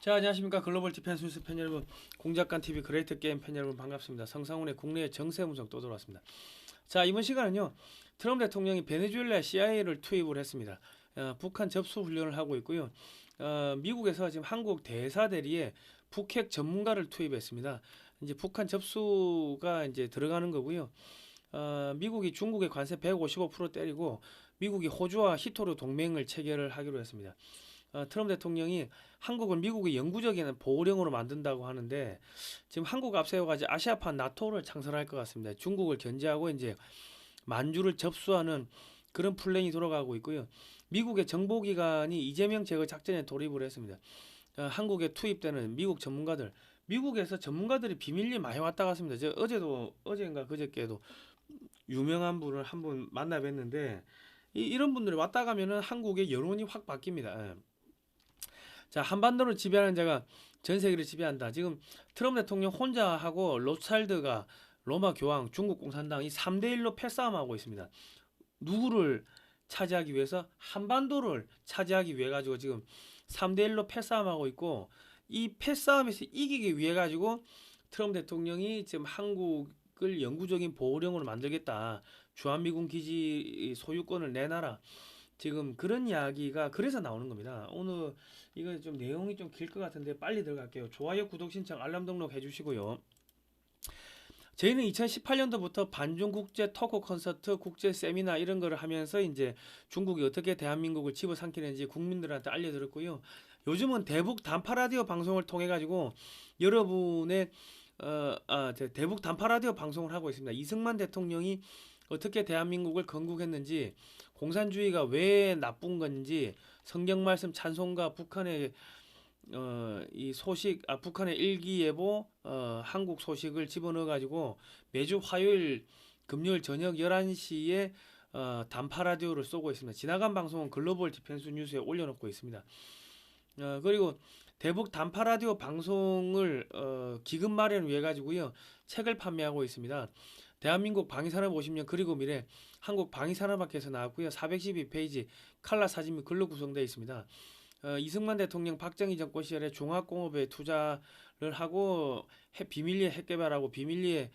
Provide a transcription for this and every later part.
자, 안녕하십니까. 글로벌 디펜스 뉴스 팬 여러분, 공작관 TV 그레이트 게임 팬 여러분 반갑습니다. 성상훈의 국내의 정세 분석 또 돌아왔습니다. 자, 이번 시간은요, 트럼프 대통령이 베네수엘라 CIA를 투입을 했습니다. 북한 접수 훈련을 하고 있고요. 미국에서 지금 한국 대사 대리에 북핵 전문가를 투입했습니다. 이제 북한 접수가 이제 들어가는 거고요. 미국이 중국의 관세 155% 때리고 미국이 호주와 히토르 동맹을 체결을 하기로 했습니다. 트럼프 대통령이 한국을 미국의 영구적인 보호령으로 만든다고 하는데 지금 한국 앞세워가지고 아시아판 나토를 창설할 것 같습니다. 중국을 견제하고 이제 만주를 접수하는 그런 플랜이 돌아가고 있고요. 미국의 정보기관이 이재명 제거 작전에 돌입을 했습니다. 한국에 투입되는 미국 전문가들, 미국에서 전문가들이 비밀리에 많이 왔다 갔습니다. 저 어제인가 그저께도 유명한 분을 한 분 만나 뵀는데 이런 분들이 왔다 가면은 한국의 여론이 확 바뀝니다. 자, 한반도를 지배하는 자가 전 세계를 지배한다. 지금 트럼프 대통령 혼자 하고 로스차일드가 로마 교황, 중국 공산당 이 3대1로 패싸움하고 있습니다. 누구를 차지하기 위해서? 한반도를 차지하기 위해 가지고 지금 3대1로 패싸움하고 있고 이 패싸움에서 이기기 위해 가지고 트럼프 대통령이 지금 한국을 영구적인 보호령으로 만들겠다. 주한미군 기지 소유권을 내놔라. 지금 그런 이야기가 그래서 나오는 겁니다. 오늘 이거 좀 내용이 좀 길 것 같은데 빨리 들어갈게요. 좋아요, 구독 신청, 알람 등록 해주시고요. 저희는 2018년도부터 반중 국제 토크 콘서트, 국제 세미나 이런 거를 하면서 이제 중국이 어떻게 대한민국을 집어삼키는지 국민들한테 알려드렸고요. 요즘은 대북 단파 라디오 방송을 통해 가지고 여러분의 대북 단파 라디오 방송을 하고 있습니다. 이승만 대통령이 어떻게 대한민국을 건국했는지, 공산주의가 왜 나쁜 건지, 성경 말씀 찬송가, 북한의 이 소식, 북한의 일기예보, 한국 소식을 집어넣어 가지고 매주 화요일, 금요일 저녁 11시에 단파 라디오를 쏘고 있습니다. 지나간 방송은 글로벌 디펜스 뉴스에 올려놓고 있습니다. 그리고 대북 단파 라디오 방송을 기금 마련을 위해 가지고요 책을 판매하고 있습니다. 대한민국 방위산업 50년 그리고 미래 한국 방위산업학회에서 나왔고요. 412페이지 칼라 사진 및 글로 구성되어 있습니다. 이승만 대통령 박정희 정권 시절에 종합공업에 투자를 하고 비밀리에 핵 개발하고 비밀리에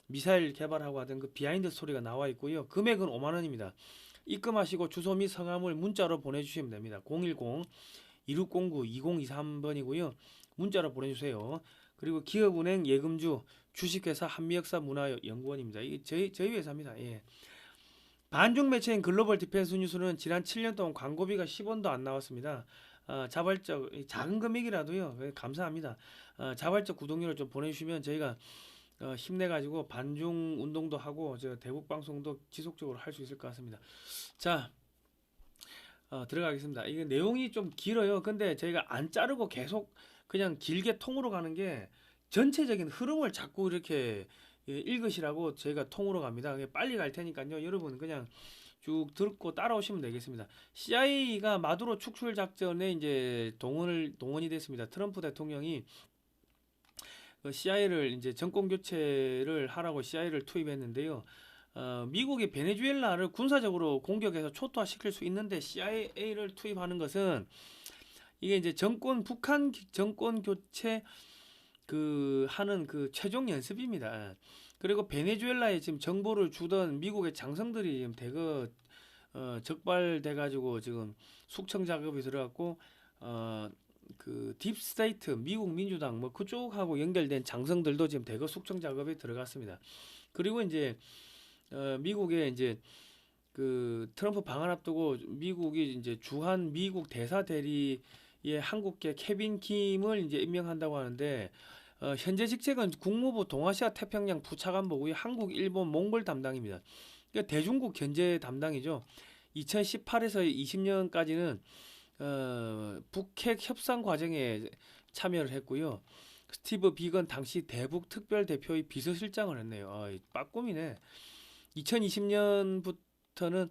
미사일 개발하고 하던 그 비하인드 스토리가 나와 있고요. 금액은 5만 원입니다. 입금하시고 주소 및 성함을 문자로 보내주시면 됩니다. 010-2609-2023번이고요. 문자로 보내주세요. 그리고 기업은행 예금주 주식회사 한미역사문화연구원입니다. 이게 저희 회사입니다. 예. 반중 매체인 글로벌 디펜스 뉴스는 지난 7년 동안 광고비가 10원도 안 나왔습니다. 자발적 작은 금액이라도요 감사합니다. 자발적 구독료를 좀 보내주시면 저희가 힘내가지고 반중 운동도 하고 저 대북 방송도 지속적으로 할 수 있을 것 같습니다. 자, 들어가겠습니다. 이게 내용이 좀 길어요. 근데 저희가 안 자르고 계속 그냥 길게 통으로 가는 게 전체적인 흐름을 자꾸 이렇게 읽으시라고 저희가 통으로 갑니다. 빨리 갈 테니까요. 여러분 그냥 쭉 듣고 따라오시면 되겠습니다. CIA가 마두로 축출 작전에 이제 동원이 됐습니다. 트럼프 대통령이 CIA를 이제 정권 교체를 하라고 CIA를 투입했는데요. 미국이 베네수엘라를 군사적으로 공격해서 초토화시킬 수 있는데 CIA를 투입하는 것은 이게 이제 북한 정권 교체 하는 그 최종 연습입니다. 그리고 베네수엘라에 지금 정보를 주던 미국의 장성들이 지금 대거 적발돼 가지고 지금 숙청 작업이 들어갔고 그 딥스테이트 미국 민주당 뭐 그쪽하고 연결된 장성들도 지금 대거 숙청 작업에 들어갔습니다. 그리고 이제 미국의 이제 그 트럼프 방한 앞두고 미국이 이제 주한 미국 대사 대리의 한국계 케빈 킴을 이제 임명한다고 하는데 현재 직책은 국무부 동아시아 태평양 부차관보고요. 한국, 일본, 몽골 담당입니다. 그러니까 대중국 견제 담당이죠. 2018에서 20년까지는 북핵 협상 과정에 참여를 했고요. 스티브 비건 당시 대북 특별 대표의 비서실장을 했네요. 빠꿈이네. 2020년부터는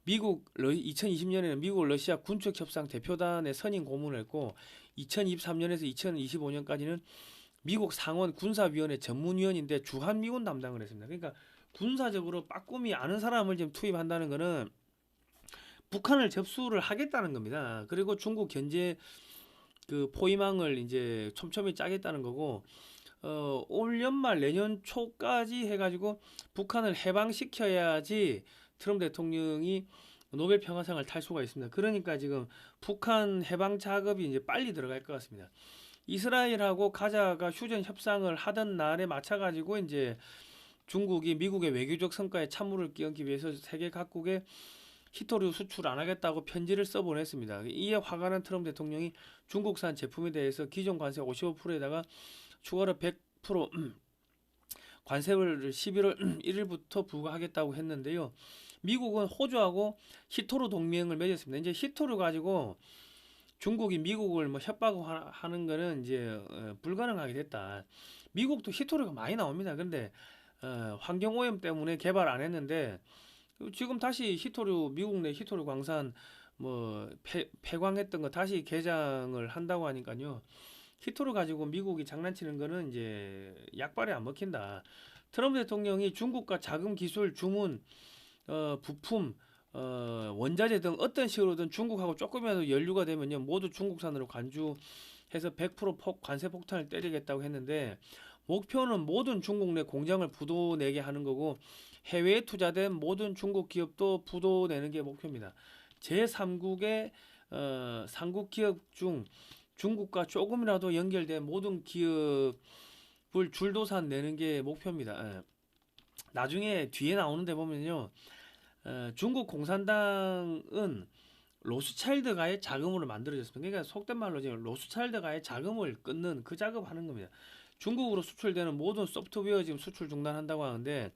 2020년에는 미국 러시아 군축 협상 대표단의 선임 고문을 했고 2023년에서 2025년까지는 미국 상원 군사위원회 전문위원인데 주한미군 담당을 했습니다. 그러니까 군사적으로 빠꿈이 아는 사람을 지금 투입한다는 것은 북한을 접수를 하겠다는 겁니다. 그리고 중국 견제 그 포위망을 이제 촘촘히 짜겠다는 거고 올 연말 내년 초까지 해가지고 북한을 해방시켜야지 트럼프 대통령이 노벨 평화상을 탈 수가 있습니다. 그러니까 지금 북한 해방 작업이 이제 빨리 들어갈 것 같습니다. 이스라엘하고 가자가 휴전 협상을 하던 날에 맞춰가지고 이제 중국이 미국의 외교적 성과에 찬물을 끼얹기 위해서 세계 각국에 히토류 수출 안 하겠다고 편지를 써보냈습니다. 이에 화가 난 트럼프 대통령이 중국산 제품에 대해서 기존 관세 55%에다가 추가로 100% 관세를 11월 1일부터 부과하겠다고 했는데요. 미국은 호주하고 히토류 동맹을 맺었습니다. 이제 히토류 가지고 중국이 미국을 뭐 협박하는 거는 이제 불가능하게 됐다. 미국도 히토류가 많이 나옵니다. 그런데 환경 오염 때문에 개발 안 했는데 지금 다시 히토류 미국 내 히토류 광산 뭐 폐광했던 거 다시 개장을 한다고 하니까요. 히토류 가지고 미국이 장난치는 거는 이제 약발에 안 먹힌다. 트럼프 대통령이 중국과 자금 기술 주문 부품 원자재 등 어떤 식으로든 중국하고 조금이라도 연루가 되면요 모두 중국산으로 간주해서 100% 관세 폭탄을 때리겠다고 했는데 목표는 모든 중국 내 공장을 부도내게 하는 거고 해외에 투자된 모든 중국 기업도 부도내는 게 목표입니다. 제3국의 삼국 기업 중 중국과 조금이라도 연결된 모든 기업을 줄도산 내는 게 목표입니다. 나중에 뒤에 나오는데 보면요. 중국 공산당은 로스차일드가의 자금으로 만들어졌습니다. 그러니까 속된 말로 지금 로스차일드가의 자금을 끊는 그 작업하는 겁니다. 중국으로 수출되는 모든 소프트웨어 지금 수출 중단한다고 하는데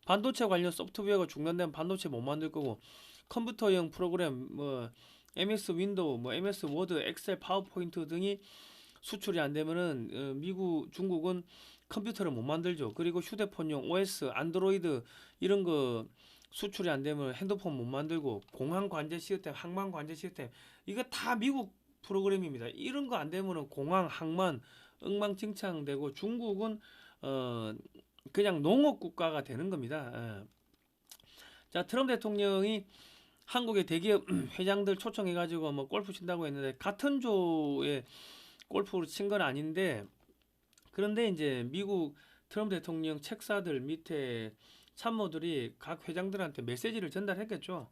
반도체 관련 소프트웨어가 중단되면 반도체 못 만들 거고 컴퓨터용 프로그램 뭐 MS 윈도우, 뭐 MS 워드, 엑셀, 파워포인트 등이 수출이 안 되면은 중국은 컴퓨터를 못 만들죠. 그리고 휴대폰용 OS, 안드로이드 이런 거 수출이 안 되면 핸드폰 못 만들고 공항 관제 시스템, 항만 관제 시스템 이거 다 미국 프로그램입니다. 이런 거 안 되면은 공항, 항만 엉망진창되고 중국은 그냥 농업 국가가 되는 겁니다. 자, 트럼프 대통령이 한국의 대기업 회장들 초청해가지고 뭐 골프 친다고 했는데 같은 조에 골프를 친 건 아닌데 그런데 이제 미국 트럼프 대통령 책사들 밑에 참모들이 각 회장들한테 메시지를 전달했겠죠.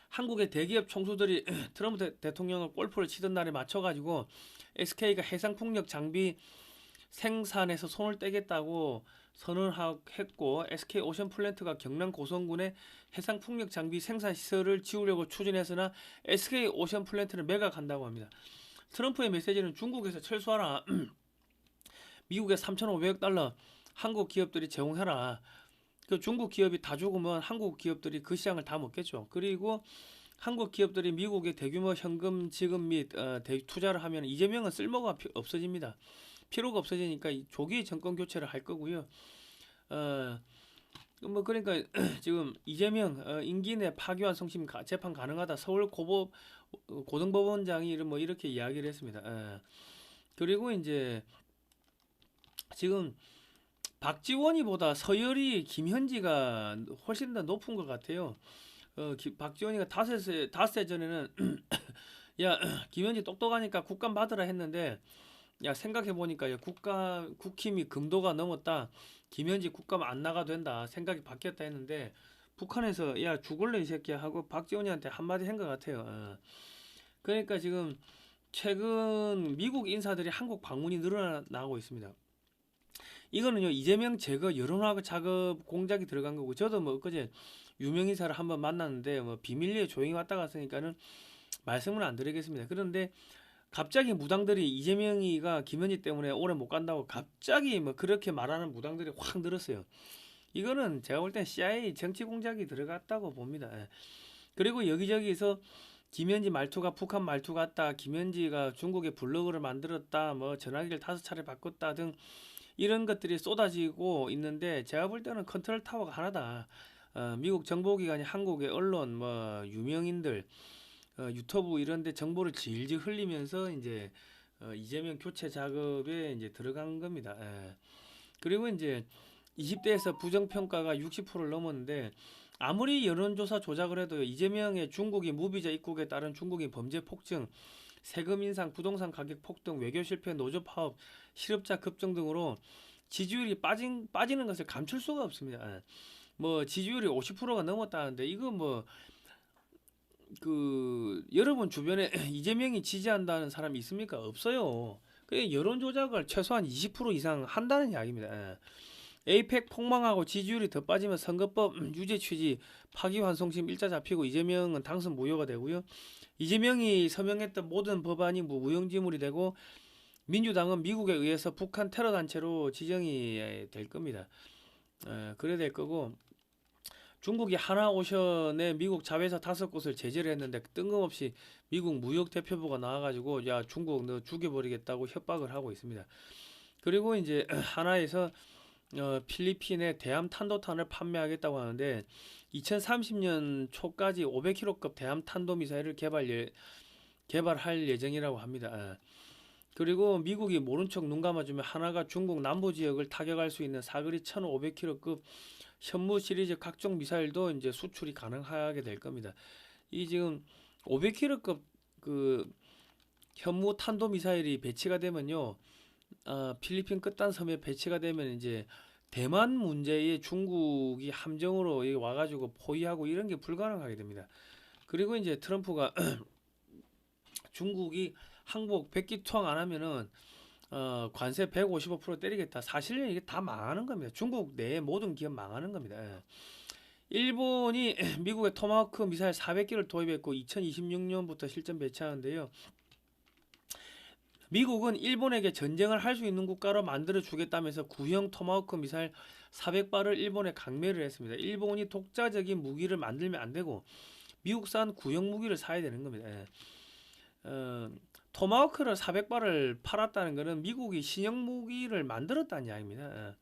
한국의 대기업 총수들이 트럼프 대통령을 골프를 치던 날에 맞춰가지고 SK가 해상풍력 장비 생산에서 손을 떼겠다고 선언했고 SK 오션플랜트가 경남 고성군에 해상풍력 장비 생산 시설을 지으려고 추진했으나 SK 오션플랜트는 매각한다고 합니다. 트럼프의 메시지는 중국에서 철수하라. 미국에 3,500억 달러 한국 기업들이 제공해라. 그 중국 기업이 다 죽으면 한국 기업들이 그 시장을 다 먹겠죠. 그리고 한국 기업들이 미국의 대규모 현금 지급 및 투자를 하면 이재명은 쓸모가 없어집니다. 필요가 없어지니까 조기 정권 교체를 할 거고요. 뭐 그러니까 지금 이재명 임기 내 파기환 성심 재판 가능하다. 서울 고등법원장이 뭐 이렇게 이야기를 했습니다. 그리고 이제 지금 박지원이보다 서열이 김현지가 훨씬 더 높은 것 같아요. 박지원이가 5세 전에는 야 김현지 똑똑하니까 국감 받으라 했는데 야 생각해보니까 국힘이 금도가 넘었다. 김현지 국감 안 나가 된다. 생각이 바뀌었다 했는데 북한에서 야 죽을래 이 새끼야 하고 박지원이한테 한마디 한 것 같아요. 그러니까 지금 최근 미국 인사들이 한국 방문이 늘어나고 있습니다. 이거는요 이재명 제거 여론화 작업 공작이 들어간 거고 저도 뭐 엊그제 유명 인사를 한번 만났는데 뭐 비밀리에 조용히 왔다 갔으니까는 말씀을 안 드리겠습니다. 그런데 갑자기 무당들이 이재명이가 김현지 때문에 오래 못 간다고 갑자기 뭐 그렇게 말하는 무당들이 확 늘었어요. 이거는 제가 볼 땐 CIA 정치 공작이 들어갔다고 봅니다. 그리고 여기저기서 김현지 말투가 북한 말투 같다. 김현지가 중국에 블로그를 만들었다. 뭐 전화기를 5차례 바꿨다 등 이런 것들이 쏟아지고 있는데 제가 볼 때는 컨트롤 타워가 하나다. 미국 정보기관이 한국의 언론, 뭐 유명인들, 유튜브 이런데 정보를 질질 흘리면서 이제 이재명 교체 작업에 이제 들어간 겁니다. 그리고 이제 20대에서 부정평가가 60%를 넘었는데 아무리 여론조사 조작을 해도 이재명의 중국이 무비자 입국에 따른 중국인 범죄 폭증, 세금 인상, 부동산 가격 폭등, 외교 실패, 노조 파업, 실업자 급증 등으로 지지율이 빠지는 것을 감출 수가 없습니다. 뭐 지지율이 50%가 넘었다는데 이거 뭐 그 여러분 주변에 이재명이 지지한다는 사람이 있습니까? 없어요. 그 여론 조작을 최소한 20% 이상 한다는 이야기입니다. 에이펙 폭망하고 지지율이 더 빠지면 선거법 유죄 취지 파기환송심 일자 잡히고 이재명은 당선 무효가 되고요. 이재명이 서명했던 모든 법안이 무용지물이 되고 민주당은 미국에 의해서 북한 테러 단체로 지정이 될 겁니다. 그래 될 거고 중국이 하나오션에 미국 자회사 5곳을 제재를 했는데 뜬금없이 미국 무역 대표부가 나와가지고 야 중국 너 죽여버리겠다고 협박을 하고 있습니다. 그리고 이제 하나에서 필리핀에 대함 탄도탄을 판매하겠다고 하는데 2030년 초까지 500km급 대함 탄도 미사일을 개발할 예정이라고 합니다. 그리고 미국이 모른 척 눈 감아주면 하나가 중국 남부 지역을 타격할 수 있는 사거리 1500km급 현무 시리즈 각종 미사일도 이제 수출이 가능하게 될 겁니다. 이 지금 500km급 그 현무 탄도 미사일이 배치가 되면요, 필리핀 끝단 섬에 배치가 되면 이제 대만 문제에 중국이 함정으로 와가지고 포위하고 이런 게 불가능하게 됩니다. 그리고 이제 트럼프가 중국이 항복 100기 투항 안 하면은 관세 155% 때리겠다. 사실은 이게 다 망하는 겁니다. 중국 내 모든 기업 망하는 겁니다. 일본이 미국의 토마호크 미사일 400기를 도입했고 2026년부터 실전 배치하는데요. 미국은 일본에게 전쟁을 할 수 있는 국가로 만들어 주겠다면서 구형 토마호크 미사일 400발을 일본에 강매를 했습니다. 일본이 독자적인 무기를 만들면 안 되고 미국산 구형 무기를 사야 되는 겁니다. 토마호크를 400발을 팔았다는 것은 미국이 신형 무기를 만들었다는 이야기입니다.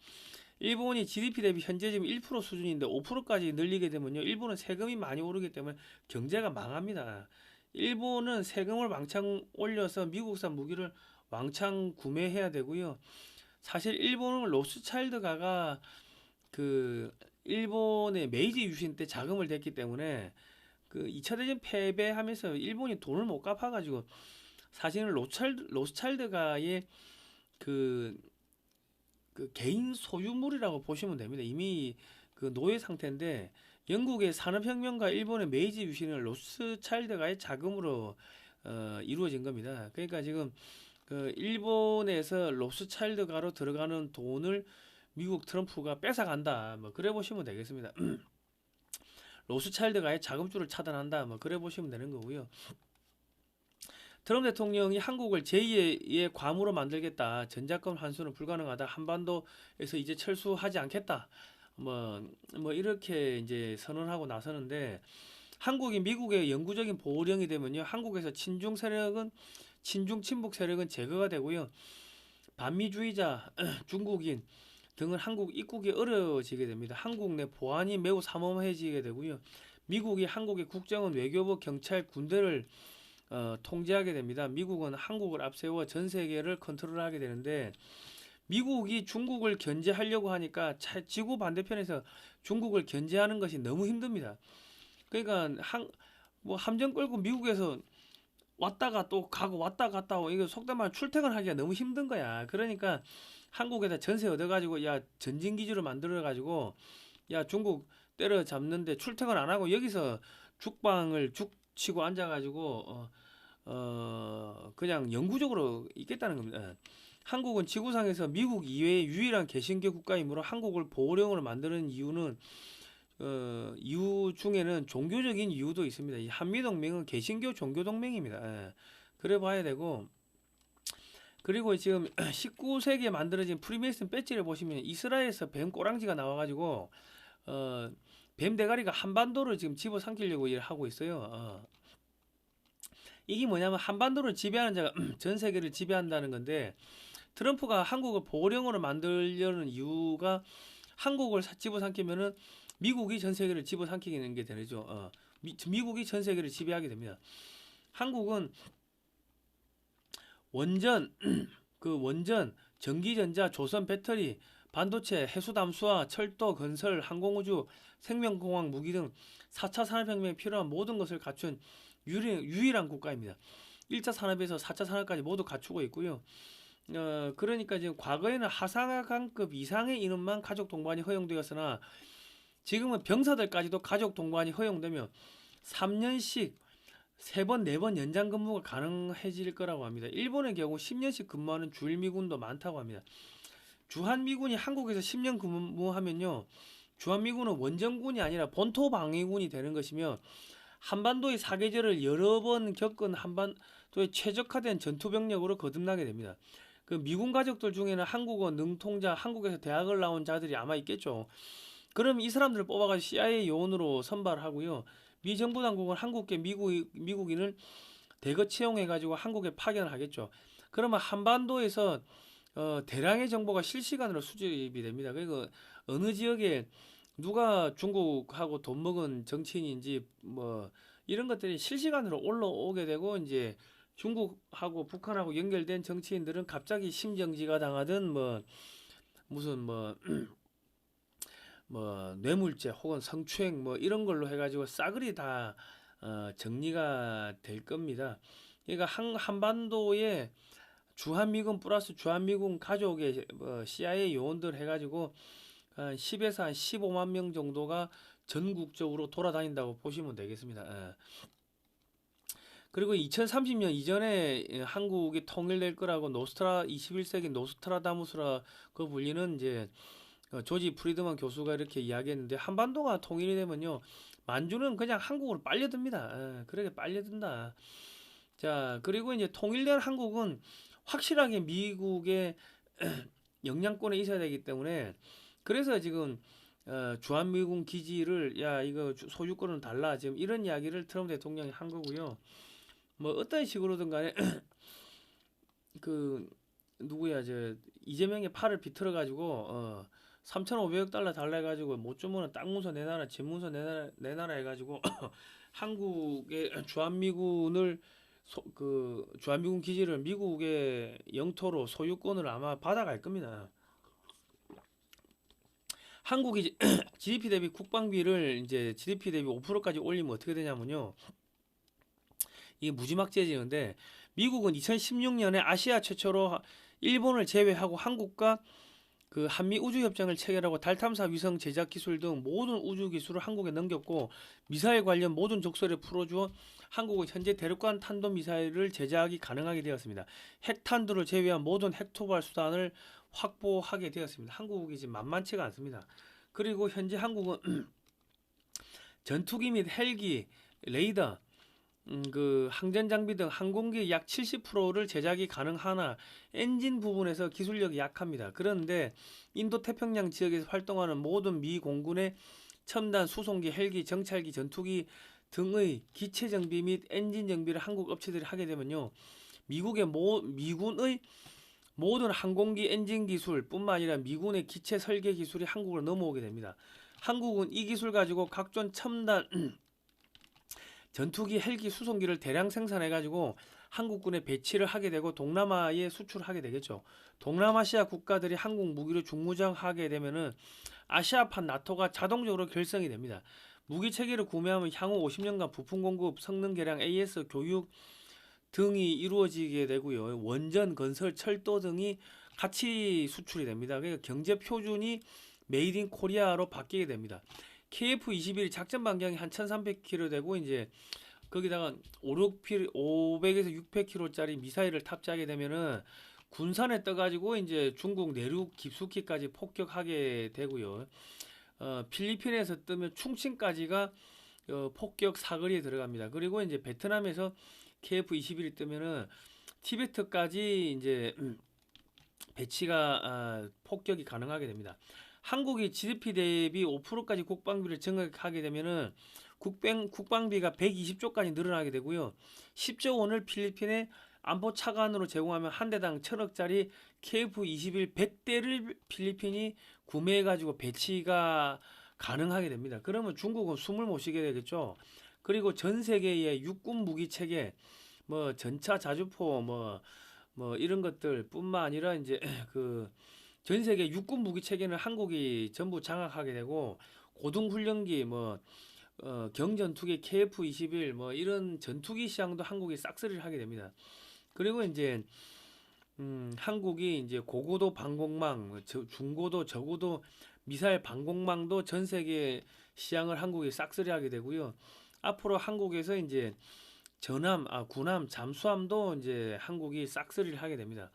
일본이 GDP 대비 현재 지금 1% 수준인데 5%까지 늘리게 되면요, 일본은 세금이 많이 오르기 때문에 경제가 망합니다. 일본은 세금을 왕창 올려서 미국산 무기를 왕창 구매해야 되고요. 사실 일본은 로스차일드가가 그 일본의 메이지 유신 때 자금을 댔기 때문에 그 2차 대전 패배하면서 일본이 돈을 못 갚아가지고 사실은 로스차일드가의 그 개인 소유물이라고 보시면 됩니다. 이미 그 노예 상태인데 영국의 산업혁명과 일본의 메이지 유신은 로스차일드가의 자금으로 이루어진 겁니다. 그러니까 지금 그 일본에서 로스차일드가로 들어가는 돈을 미국 트럼프가 뺏어간다. 뭐 그래 보시면 되겠습니다. 로스차일드가의 자금줄을 차단한다. 뭐 그래 보시면 되는 거고요. 트럼프 대통령이 한국을 제2의 괌으로 만들겠다. 전자권 환수는 불가능하다. 한반도에서 이제 철수하지 않겠다. 뭐 이렇게 이제 선언하고 나서는데 한국이 미국의 영구적인 보호령이 되면요, 한국에서 친중 친북 세력은 제거가 되고요, 반미주의자, 중국인 등은 한국 입국이 어려워지게 됩니다. 한국 내 보안이 매우 삼엄해지게 되고요, 미국이 한국의 국정원, 외교부, 경찰, 군대를 통제하게 됩니다. 미국은 한국을 앞세워 전 세계를 컨트롤하게 되는데 미국이 중국을 견제하려고 하니까 지구 반대편에서 중국을 견제하는 것이 너무 힘듭니다. 그러니까 함정 끌고 미국에서 왔다가 또 가고 왔다 갔다 하고 이거 속된 말 출퇴근하기가 너무 힘든 거야. 그러니까 한국에다 전세 얻어가지고 야 전진기지로 만들어가지고 야 중국 때려잡는데 출퇴근 안 하고 여기서 죽방을 죽치고 앉아가지고 그냥 영구적으로 있겠다는 겁니다. 한국은 지구상에서 미국 이외의 유일한 개신교 국가이므로 한국을 보호령으로 만드는 이유는 이유 중에는 종교적인 이유도 있습니다. 이 한미동맹은 개신교 종교동맹입니다. 그래 봐야 되고, 그리고 지금 19세기에 만들어진 프리메이슨 배지를 보시면 이스라엘에서 뱀 꼬랑지가 나와가지고 뱀 대가리가 한반도를 지금 집어삼키려고 일을 하고 있어요. 이게 뭐냐면 한반도를 지배하는 자가 전 세계를 지배한다는 건데, 트럼프가 한국을 보호령으로 만들려는 이유가 한국을 집어삼키면은 미국이 전 세계를 집어삼키는 게 되죠. 미국이 전 세계를 지배하게 됩니다. 한국은 원전, 원전, 전기전자, 조선 배터리, 반도체, 해수담수화, 철도, 건설, 항공우주, 생명공학, 무기 등 4차 산업혁명에 필요한 모든 것을 갖춘 유일한 국가입니다. 1차 산업에서 4차 산업까지 모두 갖추고 있고요. 그러니까 지금 과거에는 하사관급 이상의 인원만 가족 동반이 허용되었으나 지금은 병사들까지도 가족 동반이 허용되며 3년씩 3번, 4번 연장 근무가 가능해질 거라고 합니다. 일본의 경우 10년씩 근무하는 주일미군도 많다고 합니다. 주한미군이 한국에서 10년 근무하면요. 주한미군은 원정군이 아니라 본토방위군이 되는 것이며 한반도의 사계절을 여러 번 겪은 한반도의 최적화된 전투병력으로 거듭나게 됩니다. 그 미군 가족들 중에는 한국어 능통자, 한국에서 대학을 나온 자들이 아마 있겠죠. 그럼 이 사람들을 뽑아가지고 CIA 요원으로 선발하고요. 미 정부 당국은 한국계 미국인을 대거 채용해가지고 한국에 파견을 하겠죠. 그러면 한반도에서 대량의 정보가 실시간으로 수집이 됩니다. 그리고 어느 지역에 누가 중국하고 돈 먹은 정치인인지 뭐 이런 것들이 실시간으로 올라오게 되고 이제 중국하고 북한하고 연결된 정치인들은 갑자기 심정지가 당하든 뭐 무슨 뭐 뇌물죄 혹은 성추행 뭐 이런 걸로 해가지고 싸그리 다 정리가 될 겁니다. 그러니까 한반도에 주한미군 플러스 주한미군 가족의 CIA 요원들 해가지고 한 10에서 한 15만 명 정도가 전국적으로 돌아다닌다고 보시면 되겠습니다. 그리고 2030년 이전에 한국이 통일될 거라고 21세기 노스트라다무스라 그 불리는 이제 조지 프리드만 교수가 이렇게 이야기했는데 한반도가 통일이 되면요 만주는 그냥 한국으로 빨려듭니다. 그렇게 빨려든다. 자, 그리고 이제 통일된 한국은 확실하게 미국의 영향권에 있어야 되기 때문에 그래서 지금 주한미군 기지를 야 이거 소유권은 달라 지금 이런 이야기를 트럼프 대통령이 한 거고요. 뭐 어떤 식으로든 간에 그 누구야 저 이재명의 팔을 비틀어 가지고 3,500억 달러 달라 해가지고 못 주면은 땅 문서 내놔라, 집 문서 내놔라 해가지고 한국의 주한미군을 주한미군 기지를 미국의 영토로 소유권을 아마 받아갈 겁니다. 한국이 GDP 대비 국방비를 이제 GDP 대비 5%까지 올리면 어떻게 되냐면요. 이게 무지막지해지는데 미국은 2016년에 아시아 최초로 일본을 제외하고 한국과 그 한미 우주 협정을 체결하고 달 탐사 위성 제작 기술 등 모든 우주 기술을 한국에 넘겼고 미사일 관련 모든 적설을 풀어주어 한국은 현재 대륙간 탄도 미사일을 제작이 가능하게 되었습니다. 핵탄두를 제외한 모든 핵토발 수단을 확보하게 되었습니다. 한국이 지금 만만치가 않습니다. 그리고 현재 한국은 전투기 및 헬기, 레이더, 그 항전 장비 등 항공기 약 70%를 제작이 가능하나 엔진 부분에서 기술력이 약합니다. 그런데 인도 태평양 지역에서 활동하는 모든 미 공군의 첨단 수송기, 헬기, 정찰기, 전투기 등의 기체 정비 및 엔진 정비를 한국 업체들이 하게 되면요. 미군의 모든 항공기 엔진 기술뿐만 아니라 미군의 기체 설계 기술이 한국으로 넘어오게 됩니다. 한국은 이 기술 가지고 각종 첨단 전투기, 헬기, 수송기를 대량 생산해가지고 한국군에 배치를 하게 되고 동남아에 수출하게 되겠죠. 동남아시아 국가들이 한국 무기를 중무장하게 되면은 아시아판 나토가 자동적으로 결성이 됩니다. 무기 체계를 구매하면 향후 50년간 부품 공급, 성능 개량, AS 교육 등이 이루어지게 되고요. 원전, 건설, 철도 등이 같이 수출이 됩니다. 그러니까 경제 표준이 메이드 인 코리아로 바뀌게 됩니다. KF-21 작전 반경이 한 1,300km 되고 이제 거기다가 500에서 600km짜리 미사일을 탑재하게 되면은 군산에 떠가지고 이제 중국 내륙 깊숙이까지 폭격하게 되고요. 필리핀에서 뜨면 충칭까지가 폭격 사거리에 들어갑니다. 그리고 이제 베트남에서 KF-21이 뜨면은 티베트까지 이제 배치가 폭격이 가능하게 됩니다. 한국이 GDP 대비 5%까지 국방비를 증액하게 되면은 국방비가 120조까지 늘어나게 되고요. 10조 원을 필리핀에 안보 차관으로 제공하면 한 대당 1,000억짜리 KF-21 100대를 필리핀이 구매해가지고 배치가 가능하게 됩니다. 그러면 중국은 숨을 못 쉬게 되겠죠. 그리고 전 세계의 육군 무기 체계, 뭐 전차 자주포, 뭐 이런 것들뿐만 아니라 이제 그 전 세계 육군 무기 체계는 한국이 전부 장악하게 되고 고등 훈련기 경전투기 KF-21 이런 전투기 시장도 한국이 싹쓸이를 하게 됩니다. 그리고 이제 한국이 이제 고고도 방공망, 중고도 저고도 미사일 방공망도 전 세계 시장을 한국이 싹쓸이하게 되고요. 앞으로 한국에서 이제 군함, 잠수함도 이제 한국이 싹쓸이를 하게 됩니다.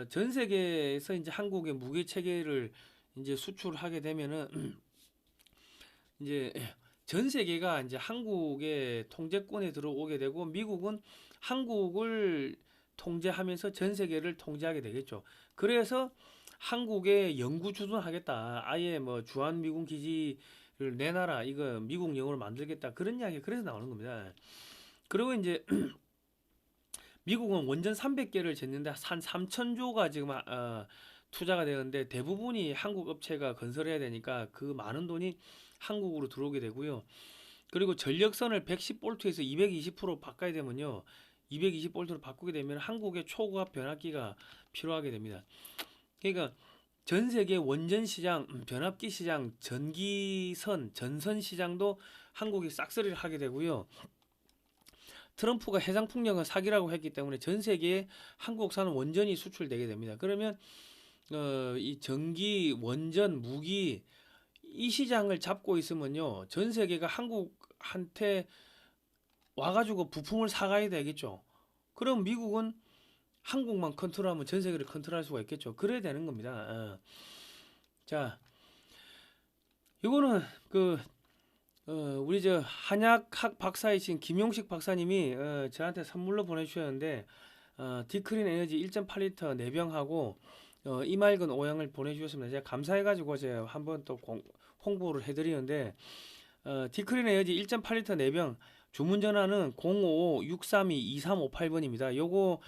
전 세계에서 이제 한국의 무기 체계를 이제 수출하게 되면은 이제 전 세계가 이제 한국의 통제권에 들어오게 되고 미국은 한국을 통제하면서 전 세계를 통제하게 되겠죠. 그래서 한국에 영구 주둔하겠다. 아예 주한 미군 기지를 내놔라. 이거 미국 영으로 만들겠다. 그런 이야기 그래서 나오는 겁니다. 그리고 이제 미국은 원전 300개를 쟀는데 한 3천조가 지금 투자가 되는데 대부분이 한국 업체가 건설해야 되니까 그 많은 돈이 한국으로 들어오게 되고요. 그리고 전력선을 110볼트에서 220% 바꿔야 되면요. 220볼트로 바꾸게 되면 한국의 초고압 변압기가 필요하게 됩니다. 그러니까 전 세계 원전 시장, 변압기 시장, 전선 시장도 한국이 싹쓸이를 하게 되고요. 트럼프가 해상풍력은 사기라고 했기 때문에 전 세계에 한국산 원전이 수출되게 됩니다. 그러면 이 전기, 원전, 무기 이 시장을 잡고 있으면요. 전 세계가 한국한테 와가지고 부품을 사가야 되겠죠. 그럼 미국은 한국만 컨트롤하면 전 세계를 컨트롤할 수가 있겠죠. 그래야 되는 겁니다. 자, 이거는 우리 한약학 박사이신 김용식 박사님이 저한테 선물로 보내주셨는데 디크린 에너지 1.8리터 4병하고 이맑은 오양을 보내주셨습니다. 제가 감사해가지고 제가 한번 또 홍보를 해드리는데 디크린 에너지 1.8리터 4병 주문 전화는 055-632-2358번입니다. 요거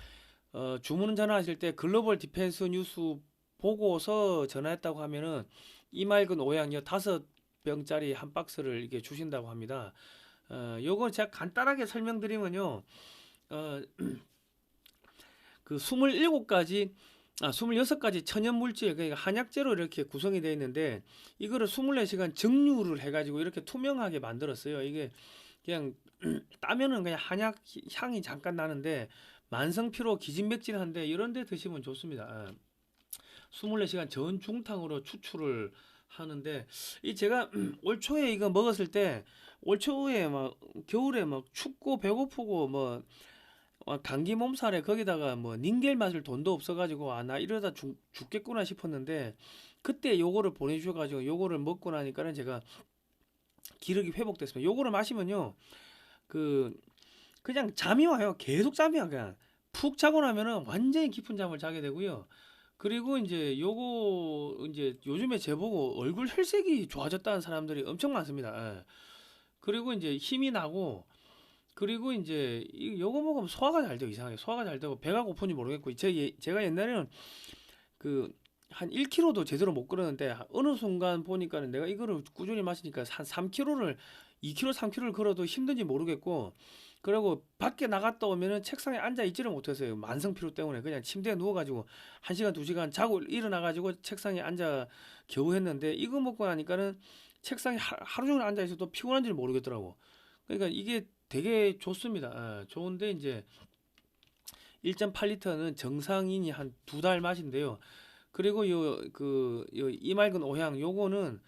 주문 전화하실 때 글로벌 디펜스 뉴스 보고서 전화했다고 하면은 이맑은 오양요 5병짜리 한 박스를 이렇게 주신다고 합니다. 요거 제가 간단하게 설명드리면요. 그 26가지 천연 물질, 그러니까 한약재로 이렇게 구성이 되어 있는데 이거를 24시간 정류를 해가지고 이렇게 투명하게 만들었어요. 이게 그냥 따면은 그냥 한약 향이 잠깐 나는데 만성 피로, 기진맥진한데 이런 데 드시면 좋습니다. 24시간 전중탕으로 추출을 하는데 이 제가 올 초에 이거 먹었을 때 올 초에 겨울에 춥고 배고프고 감기 몸살에 거기다가 닌겔 맞을 돈도 없어가지고 나 이러다 죽겠구나 싶었는데 그때 요거를 보내주셔가지고 요거를 먹고 나니까는 제가 기력이 회복됐습니다. 요거를 마시면요 그냥 잠이 와요. 계속 잠이 와. 그냥 푹 자고 나면은 완전히 깊은 잠을 자게 되고요. 그리고 이제 요거 이제 요즘에 제보고 얼굴 혈색이 좋아졌다는 사람들이 엄청 많습니다. 예. 그리고 이제 힘이 나고 그리고 이제 요거 먹으면 소화가 잘 돼요. 이상하게 소화가 잘 되고 배가 고픈지 모르겠고 제가 옛날에는 한 1kg도 제대로 못 걸었는데 어느 순간 보니까는 내가 이거를 꾸준히 마시니까 한 3kg를 2kg, 3kg를 걸어도 힘든지 모르겠고 그리고 밖에 나갔다 오면은 책상에 앉아 있지를 못했어요. 만성 피로 때문에 그냥 침대에 누워가지고 1시간, 2시간 자고 일어나가지고 책상에 앉아 겨우 했는데 이거 먹고 나니까는 책상에 하루 종일 앉아 있어도 피곤한지를 모르겠더라고. 그러니까 이게 되게 좋습니다. 좋은데 이제 1.8리터는 정상인이 한 2달 맛인데요. 그리고 요 이맑은 오향 요거는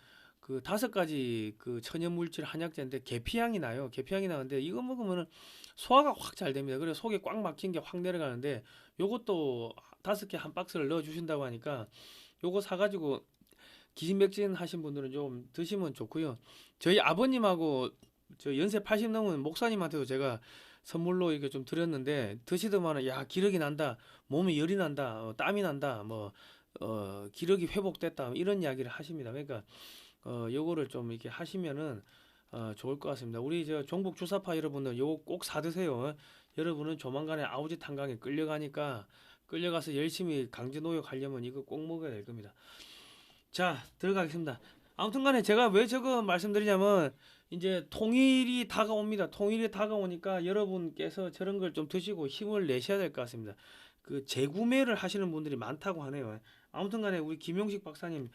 5가지 천연 물질 한약재인데 계피향이 나요. 계피향이 나는데 이거 먹으면은 소화가 확 잘 됩니다. 그래서 속에 꽉 막힌 게 확 내려가는데 요것도 5개 한 박스를 넣어 주신다고 하니까 요거 사가지고 기진맥진 하신 분들은 좀 드시면 좋고요. 저희 아버님하고 저 연세 80 넘은 목사님한테도 제가 선물로 이렇게 좀 드렸는데 드시더만은 야 기력이 난다, 몸에 열이 난다, 땀이 난다, 기력이 회복됐다 이런 이야기를 하십니다. 그러니까 요거를 좀 이렇게 하시면은 좋을 것 같습니다. 우리 저 종북 주사파 여러분들 요거 꼭 사드세요. 여러분은 조만간에 아우짓 한강에 끌려가서 열심히 강제 노역하려면 이거 꼭 먹어야 될 겁니다. 자, 들어가겠습니다. 아무튼간에 제가 왜 저거 말씀드리냐면 이제 통일이 다가옵니다. 통일이 다가오니까 여러분께서 저런 걸 좀 드시고 힘을 내셔야 될 것 같습니다. 재구매를 하시는 분들이 많다고 하네요. 아무튼간에 우리 김용식 박사님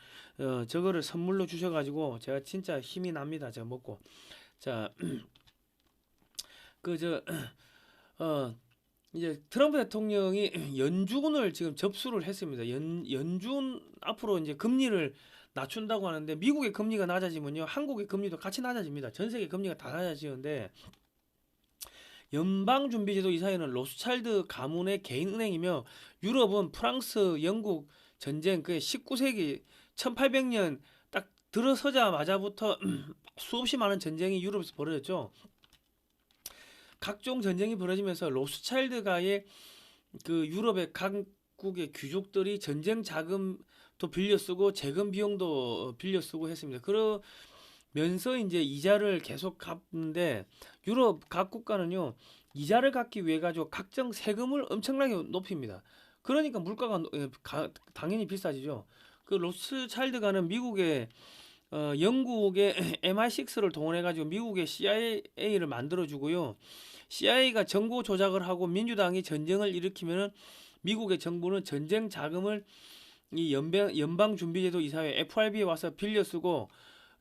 저거를 선물로 주셔가지고 제가 진짜 힘이 납니다. 제가 먹고 자 그 저 이제 트럼프 대통령이 연준을 지금 접수를 했습니다. 연준 앞으로 이제 금리를 낮춘다고 하는데 미국의 금리가 낮아지면요 한국의 금리도 같이 낮아집니다. 전 세계 금리가 다 낮아지는데 연방준비제도 이사회는 로스차일드 가문의 개인은행이며 유럽은 프랑스, 영국 전쟁 그 19세기 1800년 딱 들어서자마자부터 수없이 많은 전쟁이 유럽에서 벌어졌죠. 각종 전쟁이 벌어지면서 로스차일드가의 그 유럽의 각국의 귀족들이 전쟁 자금도 빌려 쓰고 재건 비용도 빌려 쓰고 했습니다. 그러면서 이제 이자를 계속 갚는데 유럽 각 국가는요 이자를 갚기 위해 가지고 각종 세금을 엄청나게 높입니다. 그러니까 물가가 당연히 비싸지죠. 그 로스차일드가는 미국의 영국의 MI6를 동원해 가지고 미국의 CIA를 만들어 주고요. CIA가 정보 조작을 하고 민주당이 전쟁을 일으키면은 미국의 정부는 전쟁 자금을 이 연방준비제도 이사회 FRB에 와서 빌려 쓰고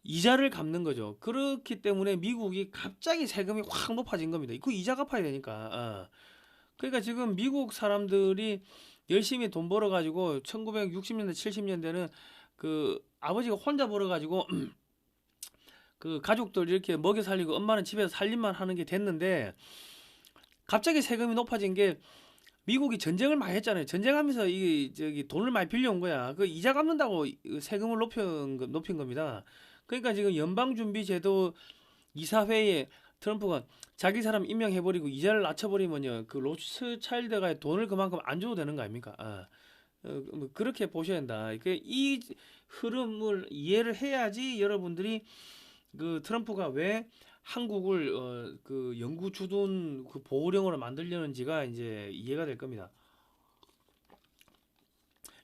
이자를 갚는 거죠. 그렇기 때문에 미국이 갑자기 세금이 확 높아진 겁니다. 그 이자 갚아야 되니까. 그러니까 지금 미국 사람들이 열심히 돈 벌어가지고 1960년대, 70년대는 그 아버지가 혼자 벌어가지고 그 가족들 이렇게 먹여 살리고 엄마는 집에서 살림만 하는 게 됐는데 갑자기 세금이 높아진 게 미국이 전쟁을 많이 했잖아요. 전쟁하면서 이 저기 돈을 많이 빌려온 거야. 그 이자 갚는다고 세금을 높인 겁니다. 그러니까 지금 연방준비제도 이사회에 트럼프가 자기 사람 임명해버리고 이자를 낮춰버리면요 그 로스차일드가 돈을 그만큼 안 줘도 되는 거 아닙니까? 뭐 그렇게 보셔야 된다. 이 흐름을 이해를 해야지 여러분들이 그 트럼프가 왜 한국을 그 영구 주둔 그 보호령으로 만들려는지가 이제 이해가 될 겁니다.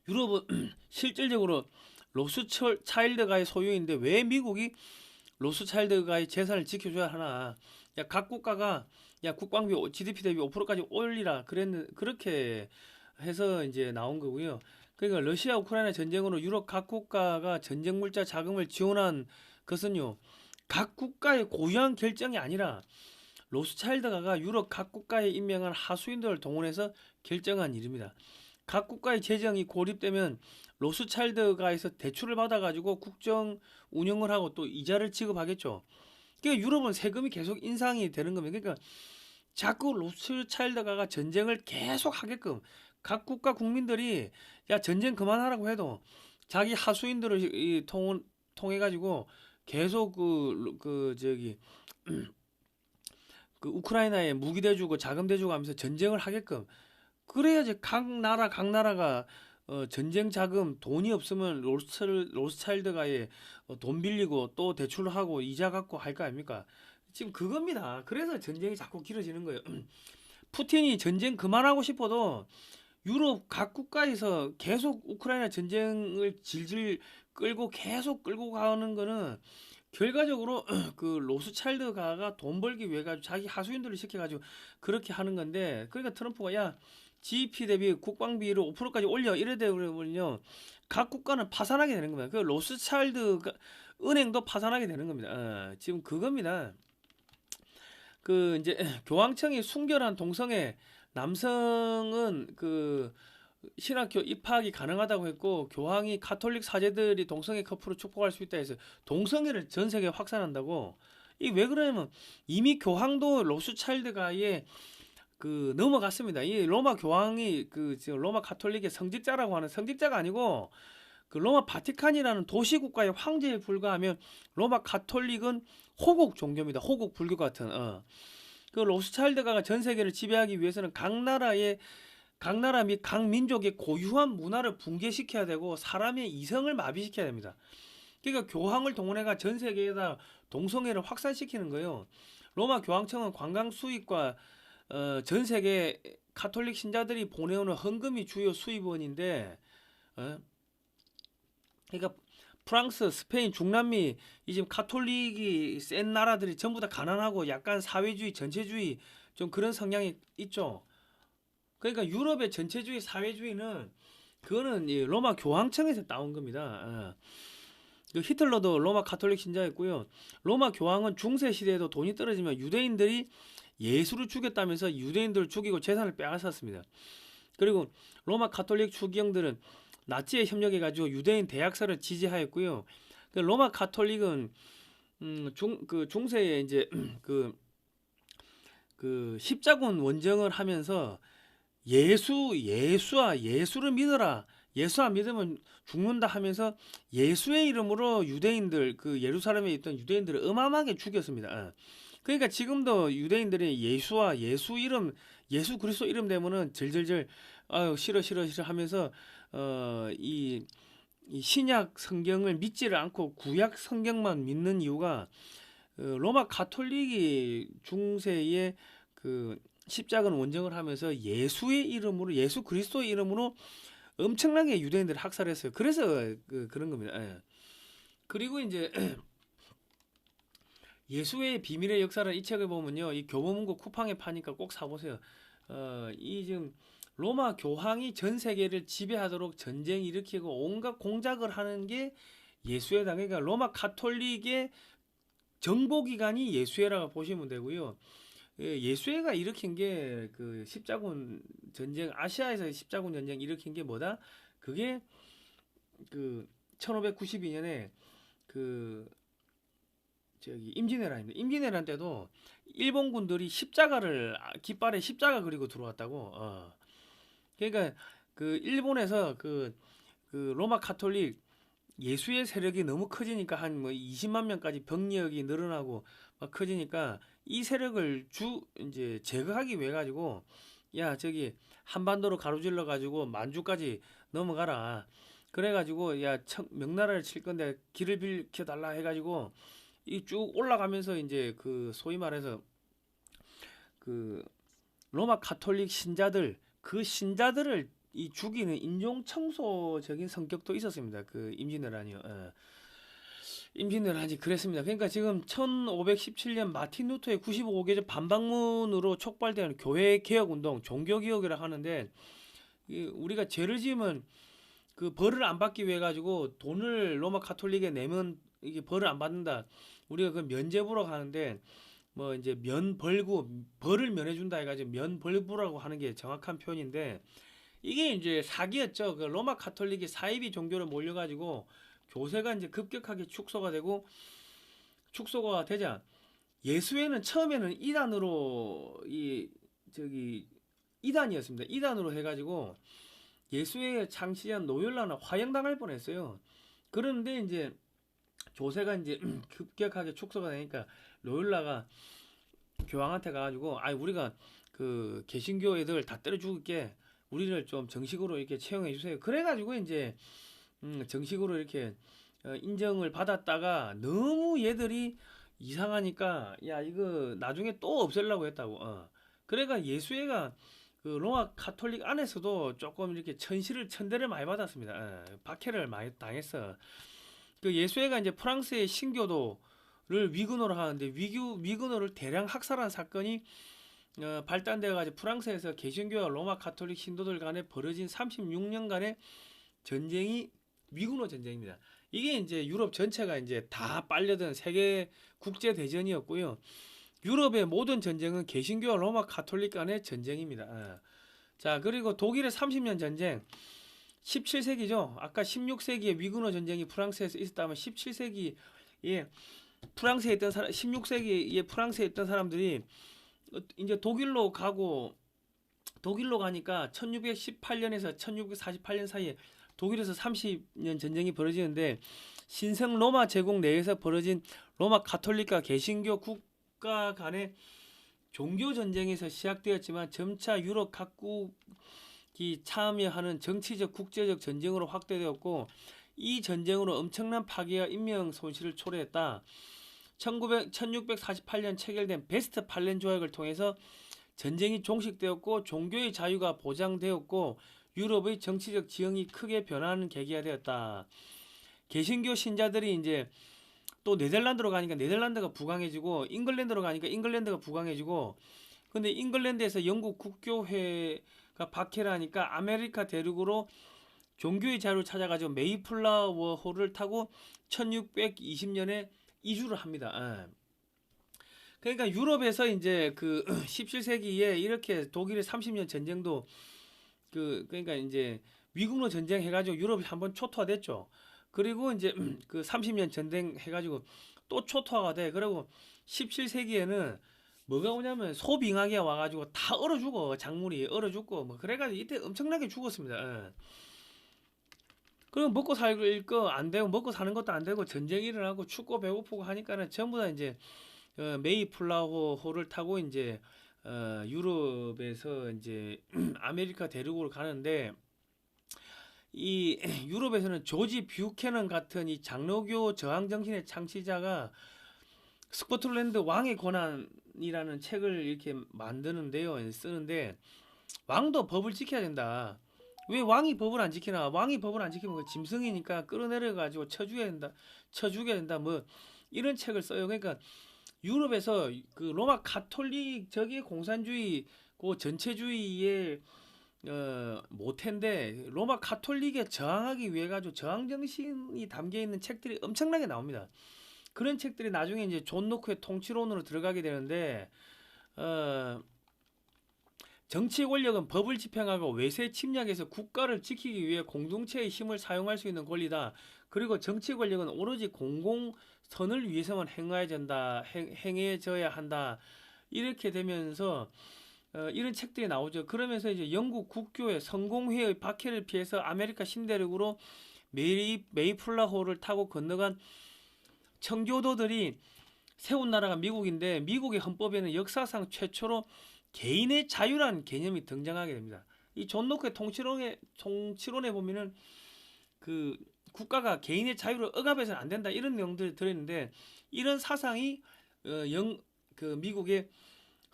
유럽은 실질적으로 로스차일드가의 소유인데 왜 미국이 로스차일드가의 재산을 지켜줘야 하나? 야, 각 국가가 야 국방비 GDP 대비 5%까지 올리라 그렇게 해서 이제 나온 거고요. 그러니까 러시아 우크라이나 전쟁으로 유럽 각 국가가 전쟁 물자 자금을 지원한 것은요. 각 국가의 고유한 결정이 아니라 로스차일드가가 유럽 각 국가에 임명한 하수인들을 동원해서 결정한 일입니다. 각 국가의 재정이 고립되면 로스차일드가에서 대출을 받아가지고 국정 운영을 하고 또 이자를 지급하겠죠. 그러니까 유럽은 세금이 계속 인상이 되는 겁니다. 그러니까 자꾸 로스차일드가가 전쟁을 계속 하게끔 각 국가 국민들이 야 전쟁 그만하라고 해도 자기 하수인들을 통해 가지고 계속 그 우크라이나에 무기 대주고 자금 대주고 하면서 전쟁을 하게끔 그래야지 각 나라가 전쟁 자금 돈이 없으면 로스차일드가에 돈 빌리고 또 대출하고 이자 갚고 할 거 아닙니까? 지금 그겁니다. 그래서 전쟁이 자꾸 길어지는 거예요. 푸틴이 전쟁 그만하고 싶어도 유럽 각 국가에서 계속 우크라이나 전쟁을 질질 끌고 계속 끌고 가는 거는 결과적으로 그 로스차일드가가 돈 벌기 위해 가지고 자기 하수인들을 시켜가지고 그렇게 하는 건데 그러니까 트럼프가 야 GDP 대비 국방비를 5%까지 올려 이래 되면요 각 국가는 파산하게 되는 겁니다. 그 로스차일드 은행도 파산하게 되는 겁니다. 지금 그겁니다. 그 이제 교황청이 순결한 동성애 남성은 그 신학교 입학이 가능하다고 했고 교황이 가톨릭 사제들이 동성애 커플을 축복할 수 있다 해서 동성애를 전 세계에 확산한다고 이 왜 그러냐면 이미 교황도 로스차일드가의 그 넘어갔습니다. 이 로마 교황이 그 지금 로마 가톨릭의 성직자라고 하는 성직자가 아니고 그 로마 바티칸이라는 도시 국가의 황제에 불과하면 로마 가톨릭은 호국 종교입니다. 호국 불교 같은 그 로스차일드가가 전 세계를 지배하기 위해서는 각 나라 및 각 민족의 고유한 문화를 붕괴시켜야 되고 사람의 이성을 마비시켜야 됩니다. 그러니까 교황을 동원해가 전 세계에다 동성애를 확산시키는 거예요. 로마 교황청은 관광 수입과 전 세계 가톨릭 신자들이 보내오는 헌금이 주요 수입원인데 그러니까 프랑스, 스페인, 중남미 이 지금 가톨릭이 센 나라들이 전부 다 가난하고 약간 사회주의, 전체주의 좀 그런 성향이 있죠. 그러니까 유럽의 전체주의, 사회주의는 그거는 이 로마 교황청에서 나온 겁니다. 그 히틀러도 로마 가톨릭 신자였고요. 로마 교황은 중세 시대에도 돈이 떨어지면 유대인들이 예수를 죽였다면서 유대인들을 죽이고 재산을 빼앗았습니다. 그리고 로마 가톨릭 추기경들은 나치에 협력해가지고 유대인 대학살을 지지하였고요. 그 로마 가톨릭은 중세에 이제 그 십자군 원정을 하면서 예수를 믿어라. 예수 안 믿으면 죽는다 하면서 예수의 이름으로 유대인들 그 예루살렘에 있던 유대인들을 어마어마하게 죽였습니다. 그러니까 지금도 유대인들이 예수와 예수 이름 예수 그리스도 이름 되면은 절절절 아유 싫어 하면서 이 신약 성경을 믿지를 않고 구약 성경만 믿는 이유가 로마 가톨릭이 중세에 그 십자군 원정을 하면서 예수의 이름으로 예수 그리스도의 이름으로 엄청나게 유대인들을 학살했어요. 그래서 그런 겁니다. 예. 그리고 이제 예수의 비밀의 역사를 이 책을 보면요, 이 교보문고 쿠팡에 파니까 꼭 사보세요. 이 지금 로마 교황이 전 세계를 지배하도록 전쟁 일으키고 온갖 공작을 하는 게 예수회다. 그러니까 로마 가톨릭의 정보기관이 예수회라고 보시면 되고요. 예수회가 일으킨 게 그 십자군 전쟁, 아시아에서 십자군 전쟁 일으킨 게 뭐다? 그게 그 1592년에 그 저기 임진왜란인데 임진왜란 때도 일본군들이 십자가를 깃발에 십자가 그리고 들어왔다고. 그러니까 그 일본에서 그 로마 가톨릭 예수의 세력이 너무 커지니까 한 뭐 20만 명까지 병력이 늘어나고 막 커지니까 이 세력을 이제 제거하기 위해 가지고 야 저기 한반도로 가로질러 가지고 만주까지 넘어가라. 그래 가지고 야 명나라를 칠 건데 길을 비켜 달라 해 가지고 이 쭉 올라가면서 이제 그 소위 말해서 그 로마 가톨릭 신자들 그 신자들을 이 죽이는 인종 청소적인 성격도 있었습니다. 그 임진왜란이요. 임진왜란이 그랬습니다. 그러니까 지금 1517년 마틴 루터의 95개조 반박문으로 촉발되는 교회 개혁 운동, 종교 개혁이라 하는데 우리가 죄를 지으면 그 벌을 안 받기 위해 가지고 돈을 로마 가톨릭에 내면 이게 벌을 안 받는다. 우리가 그 면죄부라고 하는데 뭐 이제 면벌구 벌을 면해준다 해가지고 면벌부라고 하는 게 정확한 표현인데 이게 이제 사기였죠. 그 로마 가톨릭이 사이비 종교로 몰려가지고 교세가 이제 급격하게 축소가 되자 예수회는 처음에는 이단이었습니다. 이단으로 해가지고 예수회 창시한 로욜라는 화형당할 뻔했어요. 그런데 이제 조세가 이제 급격하게 축소가 되니까 로욜라가 교황한테 가가지고 우리가 그 개신교 애들 다 때려 죽을게 우리를 좀 정식으로 이렇게 채용해 주세요. 그래가지고 이제 정식으로 이렇게 인정을 받았다가 너무 얘들이 이상하니까 야 이거 나중에 또 없애려고 했다고. 그래가 예수회가 그 로마 가톨릭 안에서도 조금 이렇게 천대를 많이 받았습니다. 박해를 많이 당했어. 그 예수회가 이제 프랑스의 신교도를 위근호로 하는데 위근호를 대량 학살한 사건이 발단되어 가지고 프랑스에서 개신교와 로마 가톨릭 신도들 간에 벌어진 36년간의 전쟁이 위근호 전쟁입니다. 이게 이제 유럽 전체가 이제 다 빨려든 세계 국제 대전이었고요. 유럽의 모든 전쟁은 개신교와 로마 가톨릭 간의 전쟁입니다. 자, 그리고 독일의 30년 전쟁 17세기죠. 아까 16세기에 위근호 전쟁이 프랑스에서 있었다면 17세기에 프랑스에 있던 16세기에 프랑스에 있던 사람들이 이제 독일로 가니까 1618년에서 1648년 사이에 독일에서 30년 전쟁이 벌어지는데 신성 로마 제국 내에서 벌어진 로마 가톨릭과 개신교 국가 간의 종교 전쟁에서 시작되었지만 점차 유럽 각국이 참여하는 정치적 국제적 전쟁으로 확대되었고 이 전쟁으로 엄청난 파괴와 인명 손실을 초래했다. 1648년 체결된 베스트팔렌 조약을 통해서 전쟁이 종식되었고 종교의 자유가 보장되었고 유럽의 정치적 지형이 크게 변하는 계기가 되었다. 개신교 신자들이 이제 또 네덜란드로 가니까 네덜란드가 부강해지고 잉글랜드로 가니까 잉글랜드가 부강해지고 근데 잉글랜드에서 영국 국교회가 박해를 하니까 아메리카 대륙으로 종교의 자유를 찾아가지고 메이플라워 호를 타고 1620년에 이주를 합니다. 예. 그러니까 유럽에서 이제 그 17세기에 이렇게 독일의 30년 전쟁도 그러니까 이제 위국로 전쟁 해가지고 유럽이 한번 초토화됐죠. 그리고 이제 그 30년 전쟁 해가지고 또 초토화가 돼. 그리고 17세기에는 뭐가 오냐면 소빙하게 와가지고 다 얼어 죽어. 작물이 얼어 죽고 뭐 그래가지고 이때 엄청나게 죽었습니다. 예. 그리고 먹고 살 거 안 되고 먹고 사는 것도 안 되고 전쟁이 일어나고 춥고 배고프고 하니까는 전부 다 이제 메이플라워호를 타고 이제 유럽에서 이제 아메리카 대륙으로 가는데 이 유럽에서는 조지 뷰캐넌 같은 이 장로교 저항 정신의 창시자가 스코틀랜드 왕의 권한이라는 책을 이렇게 만드는데요. 쓰는데 왕도 법을 지켜야 된다. 왜 왕이 법을 안 지키나? 왕이 법을 안 지키면 그 짐승이니까 끌어내려 가지고 쳐죽여야 된다. 쳐죽여야 된다. 뭐 이런 책을 써요. 그러니까 유럽에서 그 로마 가톨릭 저기 공산주의 그 전체주의의 모태인데 로마 가톨릭에 저항하기 위해 가지고 저항 정신이 담겨 있는 책들이 엄청나게 나옵니다. 그런 책들이 나중에 이제 존 노크의 통치론으로 들어가게 되는데 정치 권력은 법을 집행하고 외세 침략에서 국가를 지키기 위해 공동체의 힘을 사용할 수 있는 권리다. 그리고 정치 권력은 오로지 공공선을 위해서만 행해져야 한다. 이렇게 되면서 이런 책들이 나오죠. 그러면서 이제 영국 국교의 성공회의 박해를 피해서 아메리카 신대륙으로 메이플라호를 타고 건너간 청교도들이 세운 나라가 미국인데 미국의 헌법에는 역사상 최초로 개인의 자유라는 개념이 등장하게 됩니다. 이 존 노크의 통치론에 보면은 그 국가가 개인의 자유를 억압해서는 안 된다 이런 내용들이 들어있는데 이런 사상이 그 미국의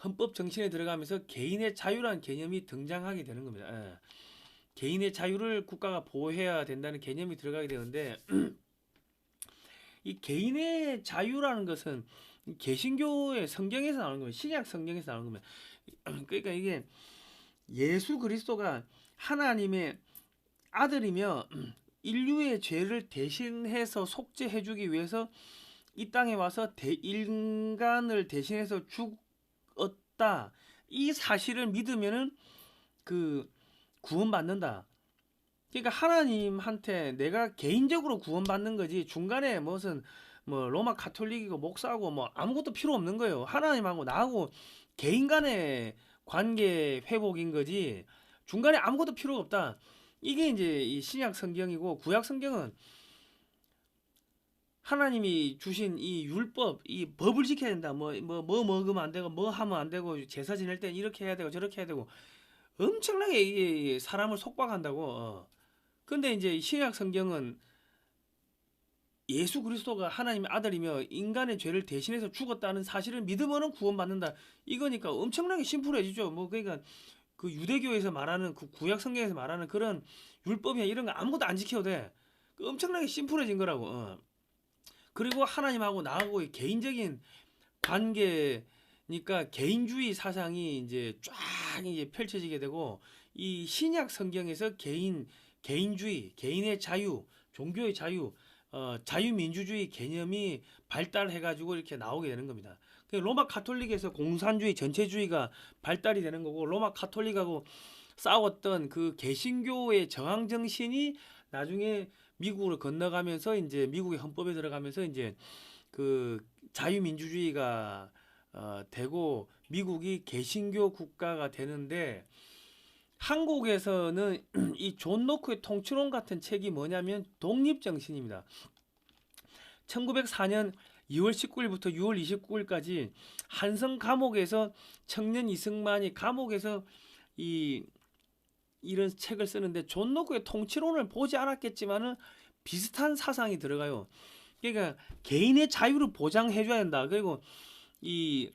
헌법 정신에 들어가면서 개인의 자유라는 개념이 등장하게 되는 겁니다. 개인의 자유를 국가가 보호해야 된다는 개념이 들어가게 되는데 이 개인의 자유라는 것은 개신교의 성경에서 나오는 거예요. 신약 성경에서 나오는 겁니다. 그러니까 이게 예수 그리스도가 하나님의 아들이며 인류의 죄를 대신해서 속죄해주기 위해서 이 땅에 와서 인간을 대신해서 죽었다. 이 사실을 믿으면은 그 구원받는다. 그러니까 하나님한테 내가 개인적으로 구원받는 거지 중간에 무슨 뭐 로마 가톨릭이고 목사고 뭐 아무것도 필요 없는 거예요. 하나님하고 나하고 개인 간의 관계 회복인 거지 중간에 아무것도 필요가 없다. 이게 이제 이 신약 성경이고 구약 성경은 하나님이 주신 이 율법, 이 법을 지켜야 된다. 뭐 먹으면 안 되고 뭐 하면 안 되고 제사 지낼 땐 이렇게 해야 되고 저렇게 해야 되고 엄청나게 이게 사람을 속박한다고. 근데 이제 신약 성경은 예수 그리스도가 하나님의 아들이며 인간의 죄를 대신해서 죽었다는 사실을 믿으면은 구원받는다. 이거니까 엄청나게 심플해지죠. 뭐 그러니까 그 유대교에서 말하는 그 구약 성경에서 말하는 그런 율법이나 이런 거 아무것도 안 지켜도 돼. 엄청나게 심플해진 거라고. 그리고 하나님하고 나하고 개인적인 관계니까 개인주의 사상이 이제 쫙 이제 펼쳐지게 되고 이 신약 성경에서 개인주의, 개인의 자유, 종교의 자유, 자유민주주의 개념이 발달해가지고 이렇게 나오게 되는 겁니다. 로마 가톨릭에서 공산주의, 전체주의가 발달이 되는 거고 로마 가톨릭하고 싸웠던 그 개신교의 저항 정신이 나중에 미국으로 건너가면서 이제 미국의 헌법에 들어가면서 이제 그 자유민주주의가 되고 미국이 개신교 국가가 되는데 한국에서는 이 존 노크의 통치론 같은 책이 뭐냐면 독립정신입니다. 1904년 2월 19일부터 6월 29일까지 한성 감옥에서 청년 이승만이 감옥에서 이런 책을 쓰는데 존 노크의 통치론을 보지 않았겠지만은 비슷한 사상이 들어가요. 그러니까 개인의 자유를 보장해줘야 된다. 그리고 이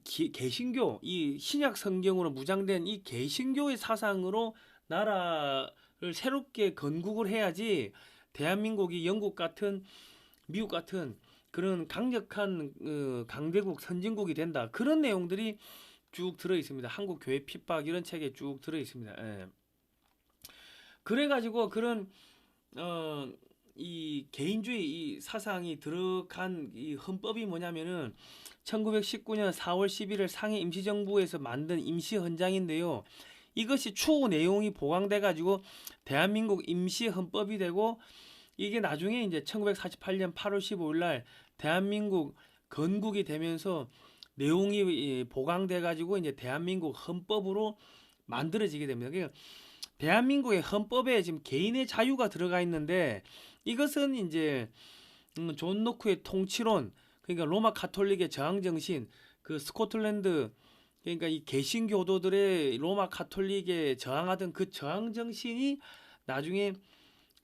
개신교, 이 신약 성경으로 무장된 이 개신교의 사상으로 나라를 새롭게 건국을 해야지 대한민국이 영국 같은 미국 같은 그런 강력한 강대국 선진국이 된다. 그런 내용들이 쭉 들어 있습니다. 한국 교회 핍박 이런 책에 쭉 들어 있습니다. 예. 그래가지고 그런 이 개인주의 이 사상이 들어간 이 헌법이 뭐냐면은 1919년 4월 11일 상해 임시정부에서 만든 임시헌장인데요. 이것이 추후 내용이 보강돼 가지고 대한민국 임시헌법이 되고 이게 나중에 이제 1948년 8월 15일 날 대한민국 건국이 되면서 내용이 보강돼 가지고 이제 대한민국 헌법으로 만들어지게 됩니다. 그러니까 대한민국의 헌법에 지금 개인의 자유가 들어가 있는데 이것은 이제 존 노크의 통치론, 그러니까 로마 가톨릭의 저항 정신, 그 스코틀랜드, 그러니까 이 개신교도들의 로마 가톨릭에 저항하던 그 저항 정신이 나중에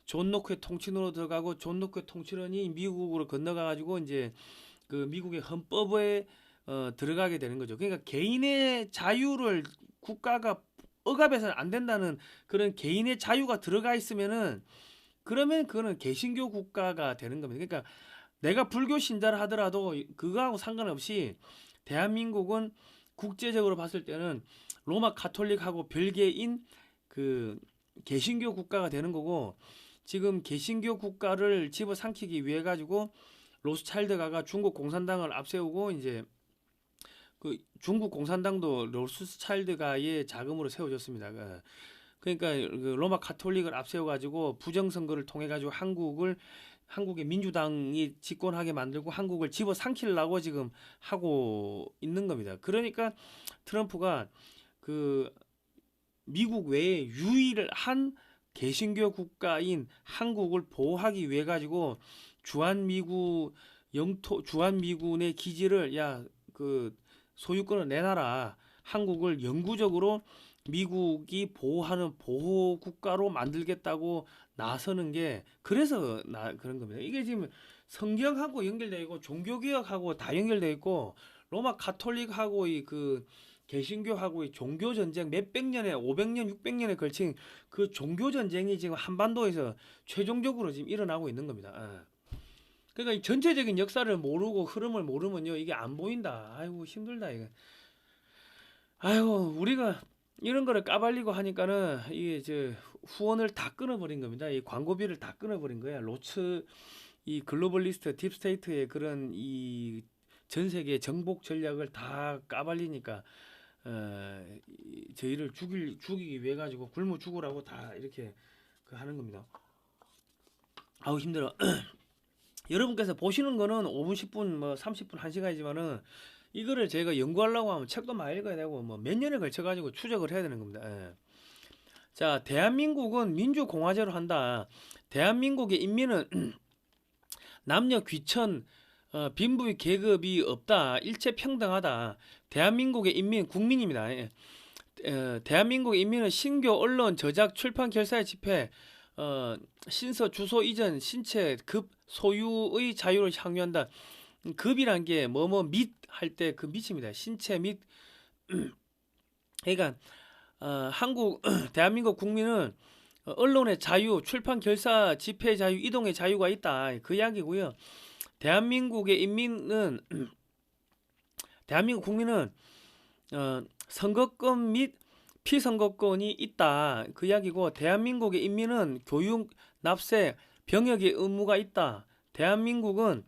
존 노크의 통치론으로 들어가고 존 노크의 통치론이 미국으로 건너가 가지고 이제 그 미국의 헌법에 들어가게 되는 거죠. 그러니까 개인의 자유를 국가가 억압해서는 안 된다는 그런 개인의 자유가 들어가 있으면은 그러면 그거는 개신교 국가가 되는 겁니다. 그러니까 내가 불교 신자를 하더라도 그거하고 상관없이 대한민국은 국제적으로 봤을 때는 로마 가톨릭하고 별개인 그 개신교 국가가 되는 거고, 지금 개신교 국가를 집어삼키기 위해 가지고 로스차일드가 중국 공산당을 앞세우고 이제 그 중국 공산당도 로스차일드가의 자금으로 세워졌습니다. 그러니까 그 로마 가톨릭을 앞세워 가지고 부정선거를 통해 가지고 한국의 민주당이 집권하게 만들고 한국을 집어삼키려고 지금 하고 있는 겁니다. 그러니까 트럼프가 그 미국 외에 유일한 개신교 국가인 한국을 보호하기 위해 가지고 주한미군의 기지를 그 소유권을 내놔라. 한국을 영구적으로 미국이 보호하는 보호 국가로 만들겠다고 나서는 게 그래서 그런 겁니다. 이게 지금 성경하고 연결되어 있고 종교개혁하고 다 연결되어 있고 로마 가톨릭하고 이 그 개신교하고 이 종교 전쟁 몇백 년에 500년 600년에 걸친 그 종교 전쟁이 지금 한반도에서 최종적으로 지금 일어나고 있는 겁니다. 그러니까 이 전체적인 역사를 모르고 흐름을 모르면요 이게 안 보인다. 아이고 힘들다 이거. 아이고 우리가 이런 거를 까발리고 하니까는 이게 후원을 다 끊어버린 겁니다. 이 광고비를 다 끊어버린 거야. 이 글로벌리스트 딥스테이트의 그런 이 전 세계 정복 전략을 다 까발리니까 저희를 죽이기 위해 가지고 굶어 죽으라고 다 이렇게 하는 겁니다. 아우 힘들어. 여러분께서 보시는 거는 5분, 10분, 뭐 30분, 1시간이지만은 이거를 제가 연구하려고 하면 책도 많이 읽어야 되고 뭐 몇 년에 걸쳐 가지고 추적을 해야 되는 겁니다. 자, 대한민국은 민주공화제로 한다. 대한민국의 인민은 남녀 귀천 빈부의 계급이 없다. 일체평등하다. 대한민국의 인민 국민입니다. 대한민국의 인민은 신교, 언론, 저작, 출판, 결사의 집회, 신서, 주소 이전, 신체, 급, 소유의 자유를 향유한다. 급이란 게 및 할 때 그 밑입니다. 신체 및 그러니까 대한민국 국민은 언론의 자유, 출판, 결사, 집회 자유, 이동의 자유가 있다. 그 이야기고요. 대한민국 국민은 선거권 및 피선거권이 있다. 그 이야기고 대한민국의 인민은 교육, 납세, 병역의 의무가 있다. 대한민국은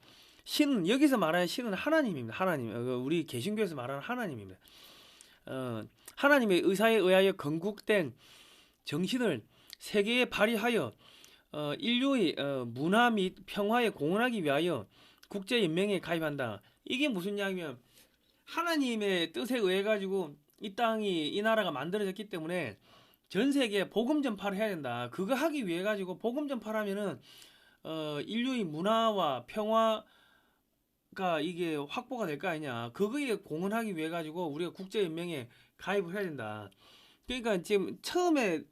여기서 말하는 신은 하나님입니다. 하나님. 우리 개신교에서 말하는 하나님입니다. 하나님의 의사에 의하여 건국된 정신을 세계에 발휘하여 인류의 문화 및 평화에 공헌하기 위하여 국제연맹에 가입한다. 이게 무슨 이야기냐면 하나님의 뜻에 의해 가지고 이 나라가 만들어졌기 때문에 전 세계에 복음 전파를 해야 된다. 그거 하기 위해 가지고 복음 전파를 하면은 인류의 문화와 평화가 이게 확보가 될 거 아니냐. 그거에 공헌하기 위해 가지고 우리가 국제연맹에 가입을 해야 된다. 그러니까 지금 처음에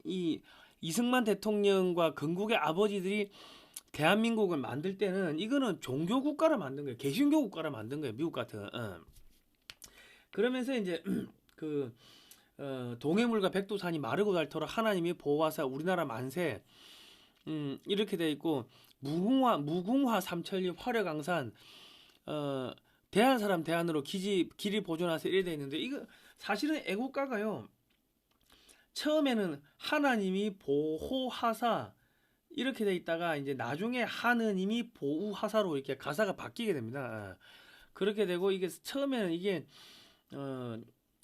이승만 대통령과 건국의 아버지들이 대한민국을 만들 때는 이거는 종교 국가를 만든 거예요. 개신교 국가를 만든 거예요. 미국 같은. 그러면서 이제 동해물과 백두산이 마르고 닳도록 하나님이 보호하사 우리나라 만세 이렇게 돼 있고 무궁화 삼천리 화려강산 대한 사람 대한으로 길이 보존하세요 이래 돼 있는데 이거 사실은 애국가가요. 처음에는 하나님이 보호하사 이렇게 돼 있다가 이제 나중에 하느님이 보호하사로 이렇게 가사가 바뀌게 됩니다. 그렇게 되고 이게 처음에는 이게 어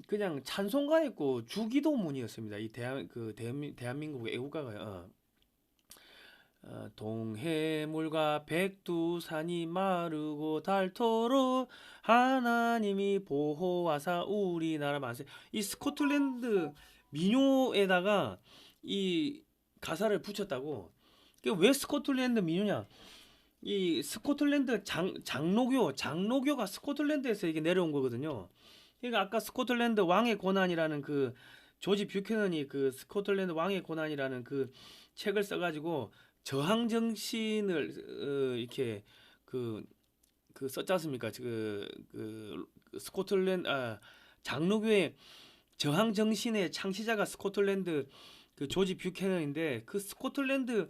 그냥 찬송가였고 주기도문이었습니다. 이 대한민국의 애국가가요. 동해물과 백두산이 마르고 닳도록 하나님이 보호하사 우리나라 만세. 이 스코틀랜드 민요에다가 이 가사를 붙였다고. 왜 스코틀랜드 민요냐? 이 스코틀랜드 장로교가 스코틀랜드에서 이게 내려온 거거든요. 그러니까 아까 스코틀랜드 왕의 고난이라는 그 조지 뷰캐넌이 그 스코틀랜드 왕의 고난이라는 그 책을 써가지고 저항 정신을 이렇게 썼지 않습니까? 스코틀랜드 장로교의 저항 정신의 창시자가 스코틀랜드 그 조지 뷰캐넌인데 그 스코틀랜드의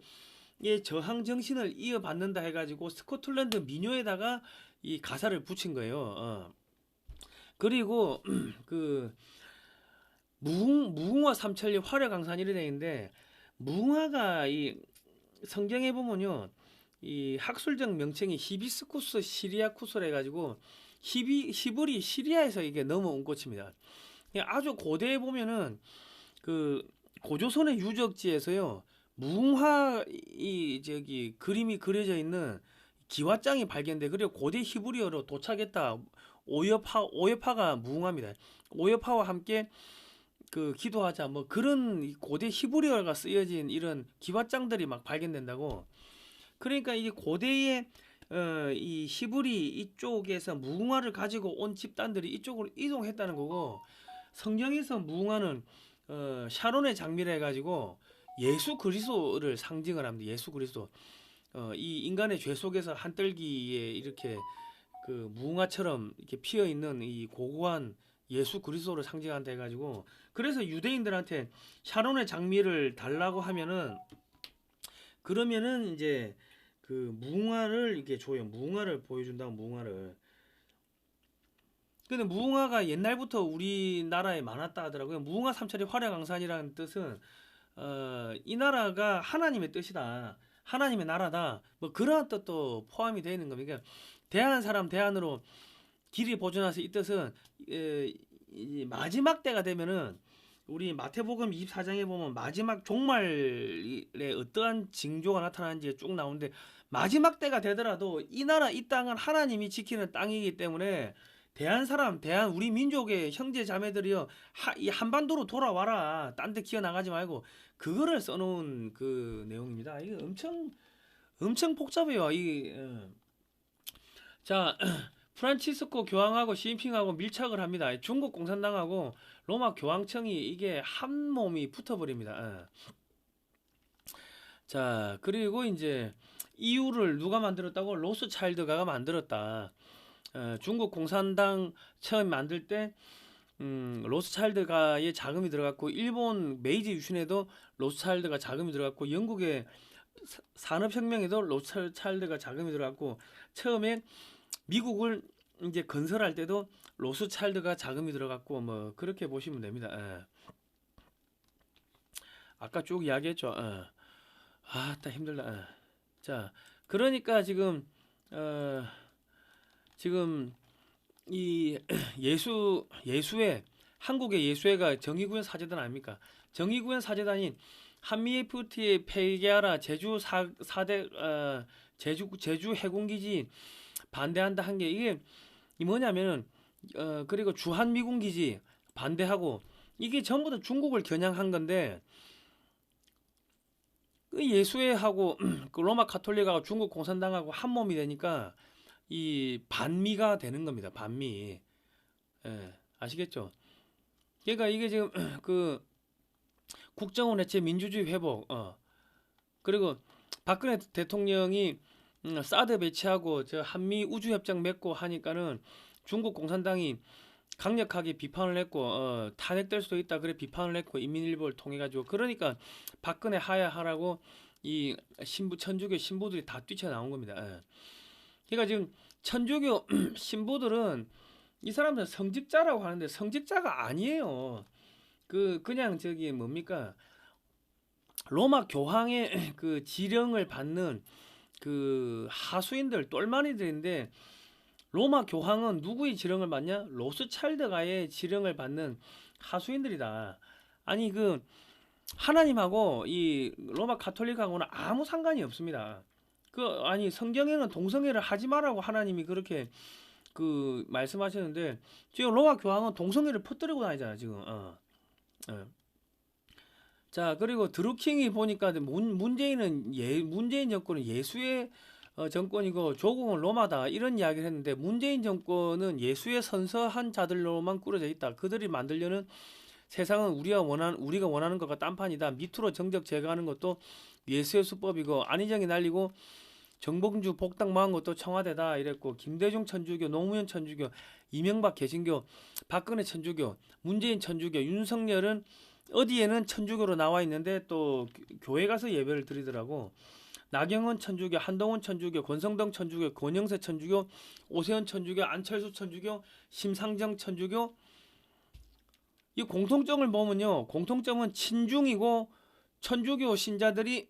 저항 정신을 이어받는다 해가지고 스코틀랜드 민요에다가 이 가사를 붙인 거예요. 그리고 그 무궁화 삼천리 화려강산 이래 되는데 무궁화가 이 성경에 보면요 이 학술적 명칭이 히비스쿠스 시리아쿠스라 해가지고 히브리 시리아에서 이게 넘어온 꽃입니다. 아주 고대에 보면은 그 고조선의 유적지에서요 무궁화 이 저기 그림이 그려져 있는 기와장이 발견돼. 그리고 고대 히브리어로 도착했다. 오여파가 무궁화입니다. 오여파와 함께 그 기도하자 뭐 그런 고대 히브리어가 쓰여진 이런 기와장들이 막 발견된다고. 그러니까 이게 고대의 이 히브리 이쪽에서 무궁화를 가지고 온 집단들이 이쪽으로 이동했다는 거고, 성경에서 무궁화는 샤론의 장미라 해가지고 예수 그리스도를 상징을 합니다. 예수 그리스도. 이 인간의 죄 속에서 한떨기에 이렇게 그 무궁화처럼 이렇게 피어 있는 이 고고한 예수 그리스도를 상징한다 해가지고, 그래서 유대인들한테 샤론의 장미를 달라고 하면은 그러면은 이제 그 무궁화를 이렇게 줘요. 무궁화를 보여준다고 무궁화를. 근데 무궁화가 옛날부터 우리나라에 많았다 하더라고요. 무궁화 삼천리 화려강산이라는 뜻은 이 나라가 하나님의 뜻이다. 하나님의 나라다. 뭐 그러한 뜻도 포함이 되어 있는 겁니다. 그러니까 대하는 사람 대안으로 길이 보존하서 이 뜻은 이 마지막 때가 되면은 우리 마태복음 24장에 보면 마지막 종말에 어떠한 징조가 나타나는지 쭉 나오는데, 마지막 때가 되더라도 이 나라 이 땅은 하나님이 지키는 땅이기 때문에 대한 우리 민족의 형제 자매들이여 이 한반도로 돌아와라. 딴 데 기어 나가지 말고, 그거를 써놓은 그 내용입니다. 이거 엄청 복잡해요. 자, 프란치스코 교황하고 시진핑하고 밀착을 합니다. 중국 공산당하고 로마 교황청이 이게 한 몸이 붙어버립니다. 자, 그리고 이제 EU를 누가 만들었다고? 로스차일드가 만들었다. 중국 공산당 처음 만들 때 로스차일드가의 자금이 들어갔고, 일본 메이지 유신에도 로스차일드가 자금이 들어갔고, 영국의 산업혁명에도 로스차일드가 자금이 들어갔고, 처음에 미국을 이제 건설할 때도 로스차일드가 자금이 들어갔고, 뭐 그렇게 보시면 됩니다. 아까 쭉 이야기했죠. 딱 힘들다. 자, 그러니까 지금 이 예수회, 한국의 예수회가 정의구현 사재단 아닙니까? 정의구현 사재단인 한미 FTA 폐기하라, 제주 해군기지 반대한다 한 게, 이게 뭐냐면은 그리고 주한미군기지 반대하고, 이게 전부 다 중국을 겨냥한 건데, 그 예수회하고 그 로마 가톨릭하고 중국 공산당하고 한 몸이 되니까 이 반미가 되는 겁니다. 반미. 아시겠죠? 그러니까 이게 지금 그 국정원 해체, 민주주의 회복, 그리고 박근혜 대통령이 사드 배치하고 저 한미 우주협정 맺고 하니까는 중국 공산당이 강력하게 비판을 했고, 탄핵될 수도 있다 그래 비판을 했고, 인민일보를 통해 가지고, 그러니까 박근혜 하야하라고 이 천주교 신부들이 다 뛰쳐나온 겁니다. 그러니까 지금 천주교 신부들은 이 사람들은 성직자라고 하는데 성직자가 아니에요. 그냥 저기 뭡니까? 로마 교황의 그 지령을 받는 그 하수인들 똘마니들인데 로마 교황은 누구의 지령을 받냐? 로스차일드가의 지령을 받는 하수인들이다. 아니 그 하나님하고 이 로마 가톨릭하고는 아무 상관이 없습니다. 아니 성경에는 동성애를 하지 말라고 하나님이 그렇게 그 말씀하셨는데 지금 로마 교황은 동성애를 퍼뜨리고 다니잖아 지금. 어. 자 그리고 드루킹이 보니까 문재인 정권은 예수의 정권이고 조국은 로마다 이런 이야기를 했는데 문재인 정권은 예수의 선서한 자들로만 꾸려져 있다. 그들이 만들려는 세상은 우리가 원하는 것과 딴판이다. 밑으로 정적 제거하는 것도 예수의 수법이고 안희정이 날리고 정봉주 복당 망한 것도 청와대다 이랬고 김대중 천주교, 노무현 천주교, 이명박 개신교, 박근혜 천주교, 문재인 천주교, 윤석열은 어디에는 천주교로 나와 있는데 또 교회 가서 예배를 드리더라고. 나경원 천주교, 한동훈 천주교, 권성동 천주교, 권영세 천주교, 오세훈 천주교, 안철수 천주교, 심상정 천주교. 이 공통점을 보면요. 공통점은 친중이고 천주교 신자들이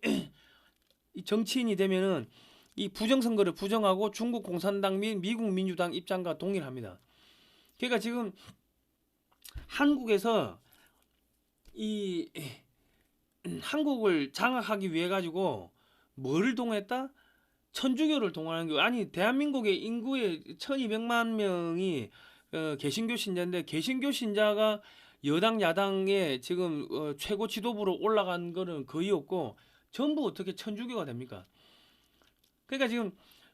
정치인이 되면은 이 부정선거를 부정하고 중국 공산당 및 미국 민주당 입장과 동일합니다. 그러니까 지금 한국에서 이 한국을 장악하기 위해 가지고 뭐를 동원했다? 천주교를 동원하는 거. 아니 대한민국의 인구의 1200만 명이 개신교 신자인데 개신교 신자가 여당 야당의 지금 최고 지도부로 올라간 거는 거의 없고 전부 어떻게 천주교가 됩니까? 그러니까 지금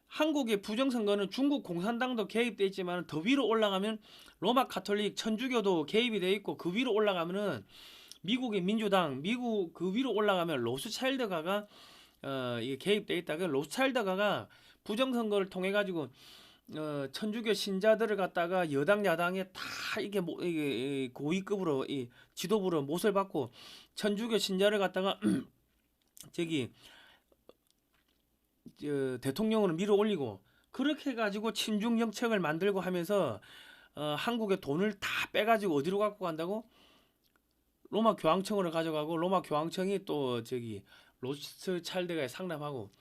한국의 부정선거는 중국 공산당도 개입돼 있지만 더 위로 올라가면 로마 가톨릭 천주교도 개입이 돼 있고 그 위로 올라가면은 미국의 민주당 미국 그 위로 올라가면 로스차일드가가 이게 개입돼 있다. 그 로스차일드가가 부정선거를 통해 가지고 천주교 신자들을 갖다가 여당 야당에 다 이게 고위급으로 이 지도부로 못을 받고 천주교 신자를 갖다가 저기 대통령으로 밀어 올리고 그렇게 해가지고 친중 정책을 만들고 하면서 한국의 돈을 다 빼가지고 어디로 갖고 간다고? 로마 교황청으로 가져가고 로마 교황청이 또 저기 로스차일드가에 상납하고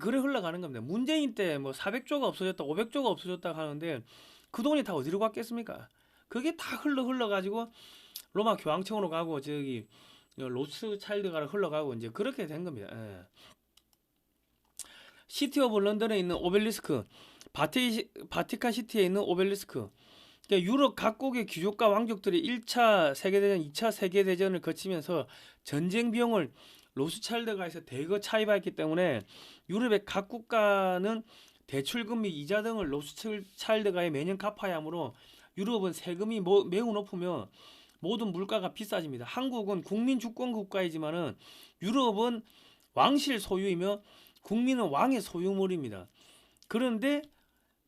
그래 흘러가는 겁니다. 문재인 때 뭐 400조가 없어졌다, 500조가 없어졌다 하는데 그 돈이 다 어디로 갔겠습니까? 그게 다 흘러가지고 로마 교황청으로 가고 저기 로스차일드가로 흘러가고 이제 그렇게 된 겁니다. 예. 시티 오브 런던에 있는 오벨리스크, 바티칸 시티에 있는 오벨리스크. 그러니까 유럽 각국의 귀족과 왕족들이 1차 세계대전, 2차 세계대전을 거치면서 전쟁 비용을 로스차일드가에서 대거 차입했기 때문에 유럽의 각 국가는 대출금 및 이자 등을 로스차일드가에 매년 갚아야 하므로 유럽은 세금이 매우 높으며 모든 물가가 비싸집니다. 한국은 국민 주권 국가이지만은 유럽은 왕실 소유이며 국민은 왕의 소유물입니다. 그런데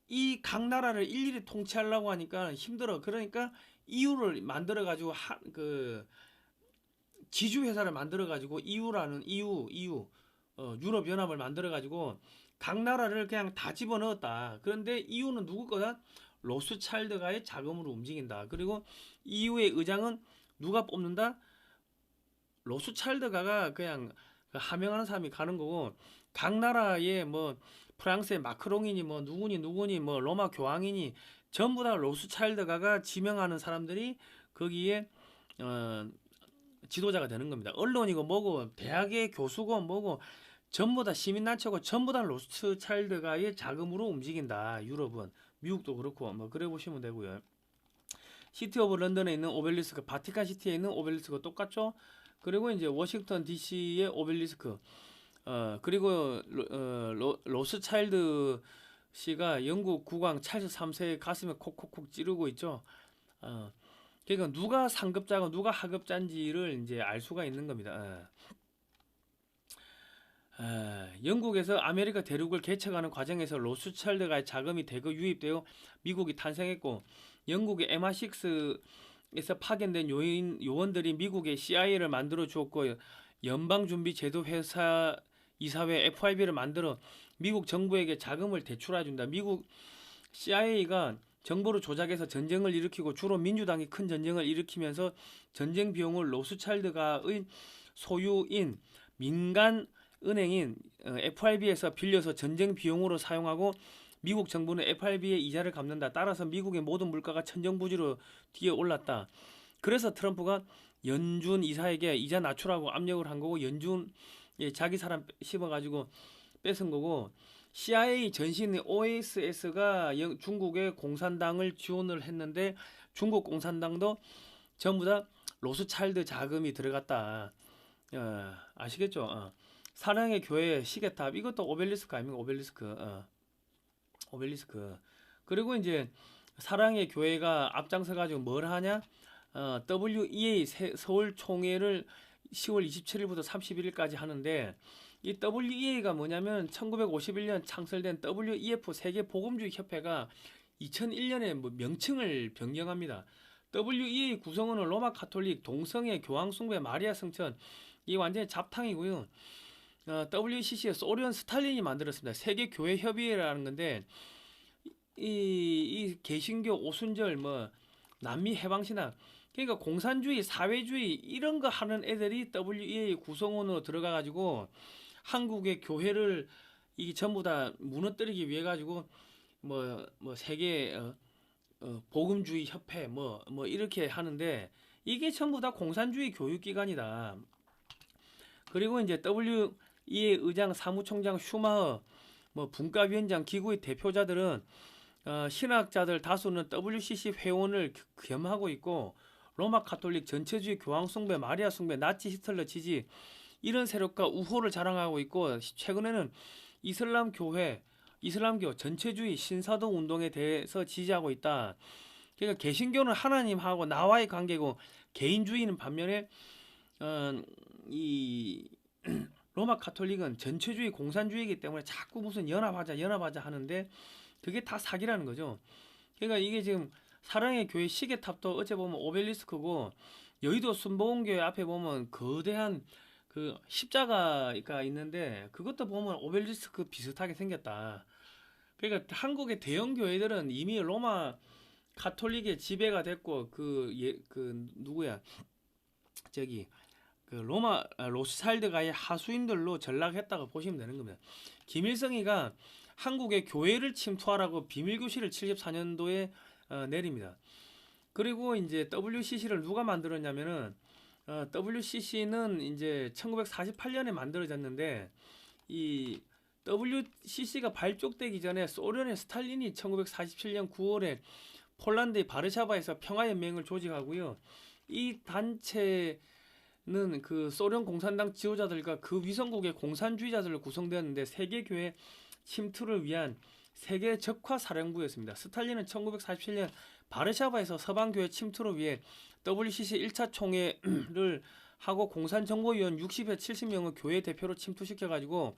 이 각 나라를 일일이 통치하려고 하니까 힘들어. 그러니까 EU를 만들어 가지고 지주 회사를 만들어 가지고 EU라는 EU 유럽 연합을 만들어 가지고 각 나라를 그냥 다 집어넣었다. 그런데 EU는 누구 거다? 로스차일드가의 자금으로 움직인다. 그리고 EU의 의장은 누가 뽑는다? 로스차일드가가 그냥 하명하는 사람이 가는 거고 각 나라의 뭐 프랑스의 마크롱이니 뭐 누구니 뭐 로마 교황이니 전부 다 로스차일드가가 지명하는 사람들이 거기에 지도자가 되는 겁니다. 언론이고 뭐고 대학의 교수고 뭐고 전부 다 시민단체고 전부 다 로스차일드가의 자금으로 움직인다. 유럽은 미국도 그렇고 뭐 그래 보시면 되고요. 시티 오브 런던에 있는 오벨리스크, 바티칸 시티에 있는 오벨리스크 똑같죠? 그리고 이제 워싱턴 DC의 오벨리스크. 그리고 로스차일드 씨가 영국 국왕 찰스 3세의 가슴에 콕콕콕 찌르고 있죠. 그러니까 누가 상급자고 누가 하급자인지를 이제 알 수가 있는 겁니다. 영국에서 아메리카 대륙을 개척하는 과정에서 로스차일드가의 자금이 대거 유입되어 미국이 탄생했고 영국의 MI6에서 파견된 요원들이 미국의 CIA를 만들어 주었고 연방준비제도회사 이사회 FIB를 만들어 미국 정부에게 자금을 대출해 준다. 미국 CIA가 정보를 조작해서 전쟁을 일으키고 주로 민주당이 큰 전쟁을 일으키면서 전쟁 비용을 로스차일드가의 소유인 민간 은행인 FRB에서 빌려서 전쟁 비용으로 사용하고 미국 정부는 FRB의 이자를 갚는다. 따라서 미국의 모든 물가가 천정부지로 뛰어 올랐다. 그래서 트럼프가 연준 이사에게 이자 낮추라고 압력을 한 거고 연준 자기 사람 씹어가지고 뺏은 거고 CIA 전신의 OSS가 중국의 공산당을 지원을 했는데 중국 공산당도 전부 다 로스차일드 자금이 들어갔다. 아시겠죠? 사랑의 교회 시계탑 이것도 오벨리스크 아닙니까? 오벨리스크. 그리고 이제 사랑의 교회가 앞장서 가지고 뭘 하냐? WEA 서울 총회를 10월 27일부터 31일까지 하는데 이 WEA가 뭐냐면 1951년 창설된 WEF 세계 복음주의 협회가 2001년에 명칭을 변경합니다. WEA 구성원은 로마 카톨릭, 동성애, 교황 숭배, 마리아 성천 이 완전히 잡탕이고요. WCC의 소련 스탈린이 만들었습니다. 세계 교회 협의회라는 건데 이 개신교, 오순절, 남미 해방신학 그러니까 공산주의, 사회주의 이런 거 하는 애들이 WEA 구성원으로 들어가 가지고 한국의 교회를 이게 전부 다 무너뜨리기 위해 가지고 세계 복음주의 협회 이렇게 하는데 이게 전부 다 공산주의 교육기관이다. 그리고 이제 WEA 의장, 사무총장 슈마허, 분과위원장, 기구의 대표자들은 신학자들 다수는 WCC 회원을 겸하고 있고 로마 카톨릭 전체주의 교황 숭배, 마리아 숭배, 나치 히틀러 지지 이런 세력과 우호를 자랑하고 있고 최근에는 이슬람교 전체주의 신사동 운동에 대해서 지지하고 있다. 그러니까 개신교는 하나님하고 나와의 관계고 개인주의는 반면에 이 로마 카톨릭은 전체주의 공산주의이기 때문에 자꾸 무슨 연합하자 하는데 그게 다 사기라는 거죠. 그러니까 이게 지금 사랑의 교회 시계탑도 어째 보면 오벨리스크고 여의도 순복음교회 앞에 보면 거대한 그 십자가가 있는데 그것도 보면 오벨리스크 비슷하게 생겼다. 그러니까 한국의 대형 교회들은 이미 로마 카톨릭의 지배가 됐고 누구야 로마 로스차일드가의 하수인들로 전락했다고 보시면 되는 겁니다. 김일성이가 한국의 교회를 침투하라고 비밀교시를 74년도에 내립니다. 그리고 이제 WCC를 누가 만들었냐면은 WCC는 이제 1948년에 만들어졌는데 이 WCC가 발족되기 전에 소련의 스탈린이 1947년 9월에 폴란드의 바르샤바에서 평화연맹을 조직하고요. 이 단체는 그 소련 공산당 지도자들과 그 위성국의 공산주의자들로 구성되었는데 세계교회 침투를 위한 세계 적화 사령부였습니다. 스탈린은 1947년 바르샤바에서 서방교회 침투를 위해 WCC 1차 총회를 하고 공산정보위원 60여 70명을 교회 대표로 침투시켜가지고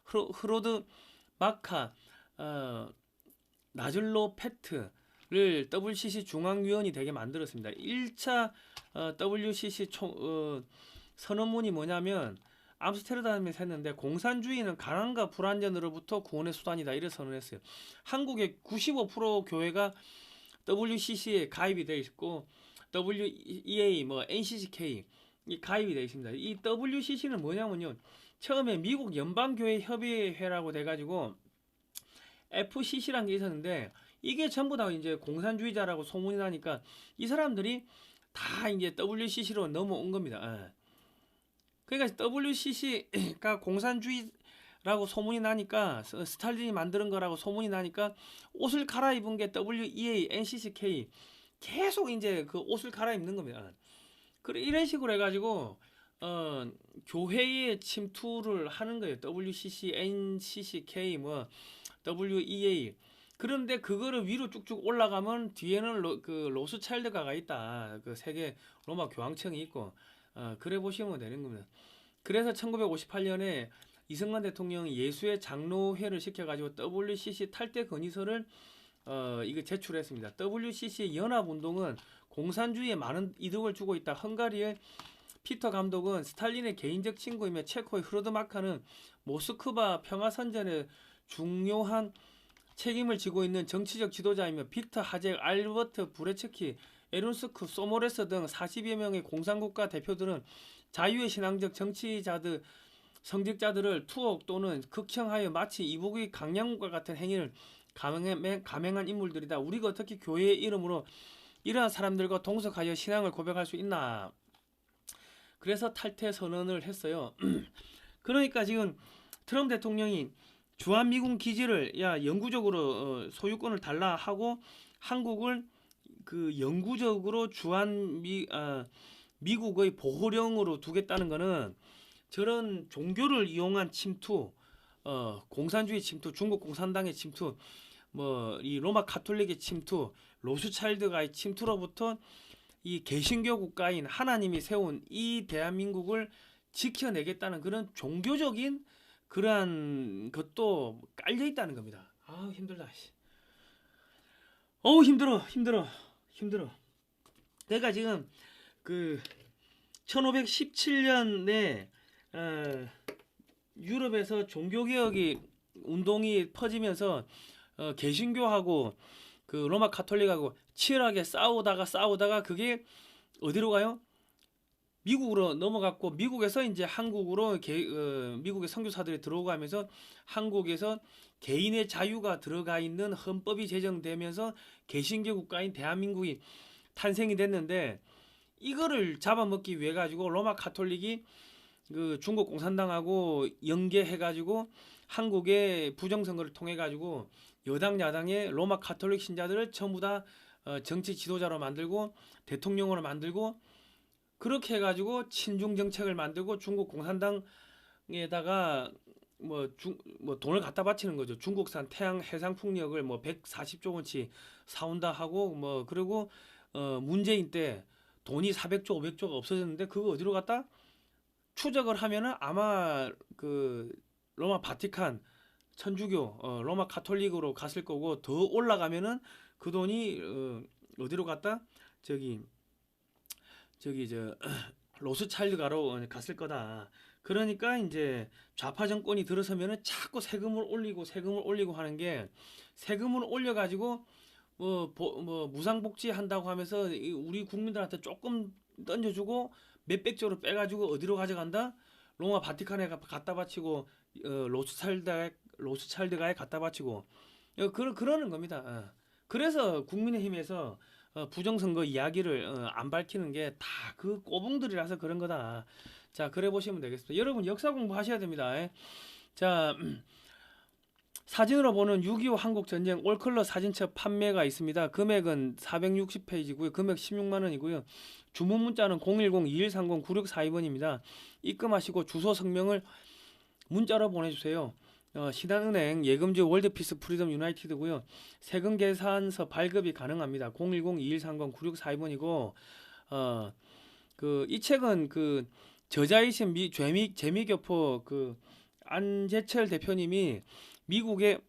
흐로드 마카 나즐로 페트를 WCC 중앙위원이 되게 만들었습니다. 1차 WCC 선언문이 뭐냐면 암스테르담에서 했는데 공산주의는 가난과 불안전으로부터 구원의 수단이다 이래 선언했어요. 한국의 95% 교회가 WCC에 가입이 되어 있고 WEA, NCCK 이 가입이 되어 있습니다. 이 WCC는 뭐냐면요. 처음에 미국 연방교회 협의회라고 돼가지고 FCC라는 게 있었는데 이게 전부 다 이제 공산주의자라고 소문이 나니까 이 사람들이 다 이제 WCC로 넘어온 겁니다. 그러니까 WCC가 공산주의라고 소문이 나니까 스탈린이 만드는 거라고 소문이 나니까 옷을 갈아입은 게 WEA, NCCK 계속 이제 그 옷을 갈아입는 겁니다. 그래 이런 식으로 해가지고 교회에 침투를 하는 거예요. WCC, NCCK, WEA. 그런데 그거를 위로 쭉쭉 올라가면 뒤에는 로스차일드가가 있다. 그 세계 로마 교황청이 있고 그래 보시면 되는 겁니다. 그래서 1958년에 이승만 대통령이 예수의 장로회를 시켜가지고 WCC 탈퇴 건의서를 이거 제출했습니다. WCC 연합운동은 공산주의에 많은 이득을 주고 있다. 헝가리의 피터 감독은 스탈린의 개인적 친구이며 체코의 흐르드 마카는 모스크바 평화선전에 중요한 책임을 지고 있는 정치적 지도자이며 빅터 하젝, 알버트 브레츠키, 에룬스크 소모레스 등 40여 명의 공산국가 대표들은 자유의 신앙적 정치자들 성직자들을 투옥 또는 극형하여 마치 이북의 강량국과 같은 행위를 감행한 인물들이다. 우리가 어떻게 교회의 이름으로 이러한 사람들과 동석하여 신앙을 고백할 수 있나? 그래서 탈퇴 선언을 했어요. 그러니까 지금 트럼프 대통령이 주한미군 기지를 영구적으로 소유권을 달라 하고 한국을 그 영구적으로 미국의 보호령으로 두겠다는 거는 저런 종교를 이용한 침투, 공산주의 침투, 중국 공산당의 침투, 뭐 이 로마 가톨릭의 침투, 로스차일드가의 침투로부터 이 개신교 국가인 하나님이 세운 이 대한민국을 지켜내겠다는 그런 종교적인 그러한 것도 깔려 있다는 겁니다. 아 힘들다. 어우 힘들어. 내가 지금 그 1517년에 유럽에서 종교개혁이 운동이 퍼지면서 개신교하고 그 로마 가톨릭하고 치열하게 싸우다가 그게 어디로 가요? 미국으로 넘어갔고 미국에서 이제 한국으로 미국의 선교사들이 들어오면서 한국에서 개인의 자유가 들어가 있는 헌법이 제정되면서 개신교 국가인 대한민국이 탄생이 됐는데 이거를 잡아먹기 위해 가지고 로마 가톨릭이 그 중국 공산당하고 연계해 가지고 한국의 부정선거를 통해 가지고 여당 야당의 로마 가톨릭 신자들을 전부 다 정치 지도자로 만들고 대통령으로 만들고 그렇게 해가지고 친중 정책을 만들고 중국 공산당에다가 뭐 돈을 갖다 바치는 거죠. 중국산 태양 해상 풍력을 뭐 140조 원치 사온다 하고 뭐 그리고 문재인 때 돈이 400조 500조가 없어졌는데 그거 어디로 갔다? 추적을 하면은 아마 그 로마 바티칸 천주교 로마 가톨릭으로 갔을 거고 더 올라가면은 그 돈이 어디로 갔다? 저기 저 로스차일드가로 갔을 거다. 그러니까 이제 좌파 정권이 들어서면은 자꾸 세금을 올리고 하는 게 세금을 올려 가지고 뭐 무상복지 한다고 하면서 우리 국민들한테 조금 던져주고 몇백조를 빼가지고 어디로 가져간다? 로마 바티칸에 갖다 바치고 로스차일드가에 갖다 바치고 그러는 겁니다. 그래서 국민의힘에서 부정선거 이야기를 안 밝히는 게 다 그 꼬붕들이라서 그런 거다. 자, 그래 보시면 되겠습니다. 여러분 역사 공부하셔야 됩니다. 자, 사진으로 보는 6.25 한국전쟁 올컬러 사진첩 판매가 있습니다. 금액은 460페이지고요. 금액 16만 원이고요. 주문 문자는 010-2130-9642번입니다. 입금하시고 주소 성명을 문자로 보내주세요. 신한은행 예금지역 월드피스 프리덤 유나이티드고요. 세금 계산서 발급이 가능합니다. 010-2130-9642번이고 이 책은 그 저자이신 재미교포 그 안재철 대표님이 미국의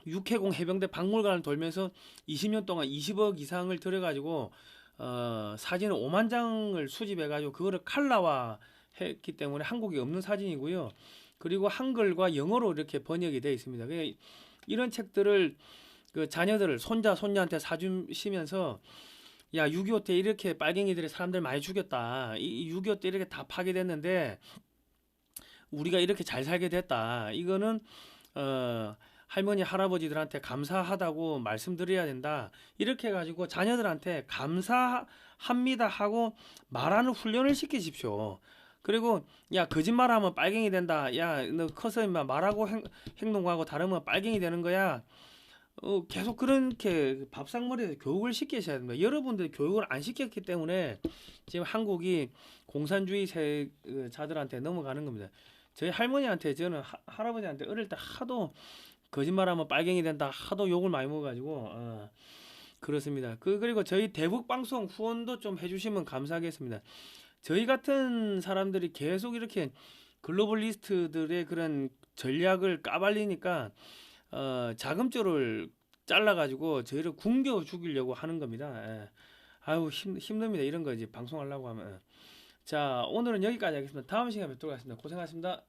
육해공 해병대 박물관을 돌면서 20년 동안 20억 이상을 들여가지고 사진을 5만 장을 수집해가지고 그거를 칼라화 했기 때문에 한국에 없는 사진이고요. 그리고 한글과 영어로 이렇게 번역이 되어 있습니다. 이런 책들을 그 자녀들을 손자 손녀한테 사주시면서 야 6.25 때 이렇게 빨갱이들이 사람들 많이 죽였다. 이 6.25 때 이렇게 다 파괴됐는데 우리가 이렇게 잘 살게 됐다. 이거는 할머니 할아버지들한테 감사하다고 말씀드려야 된다. 이렇게 해가지고 자녀들한테 감사합니다 하고 말하는 훈련을 시키십시오. 그리고 야 거짓말하면 빨갱이 된다. 야 너 커서 임마 말하고 행동하고 다르면 빨갱이 되는 거야. 계속 그렇게 밥상머리에서 교육을 시키셔야 됩니다. 여러분들 교육을 안 시켰기 때문에 지금 한국이 공산주의자들한테 넘어가는 겁니다. 저희 할머니한테 저는 할아버지한테 어릴 때 하도 거짓말하면 빨갱이 된다 하도 욕을 많이 먹어가지고 그렇습니다. 그리고 저희 대북 방송 후원도 좀 해주시면 감사하겠습니다. 저희 같은 사람들이 계속 이렇게 글로벌리스트들의 그런 전략을 까발리니까 자금줄을 잘라가지고 저희를 굶겨 죽이려고 하는 겁니다. 아유 힘듭니다. 이런 거 이제 방송하려고 하면. 자 오늘은 여기까지 하겠습니다. 다음 시간에 뵙도록 하겠습니다. 고생하셨습니다.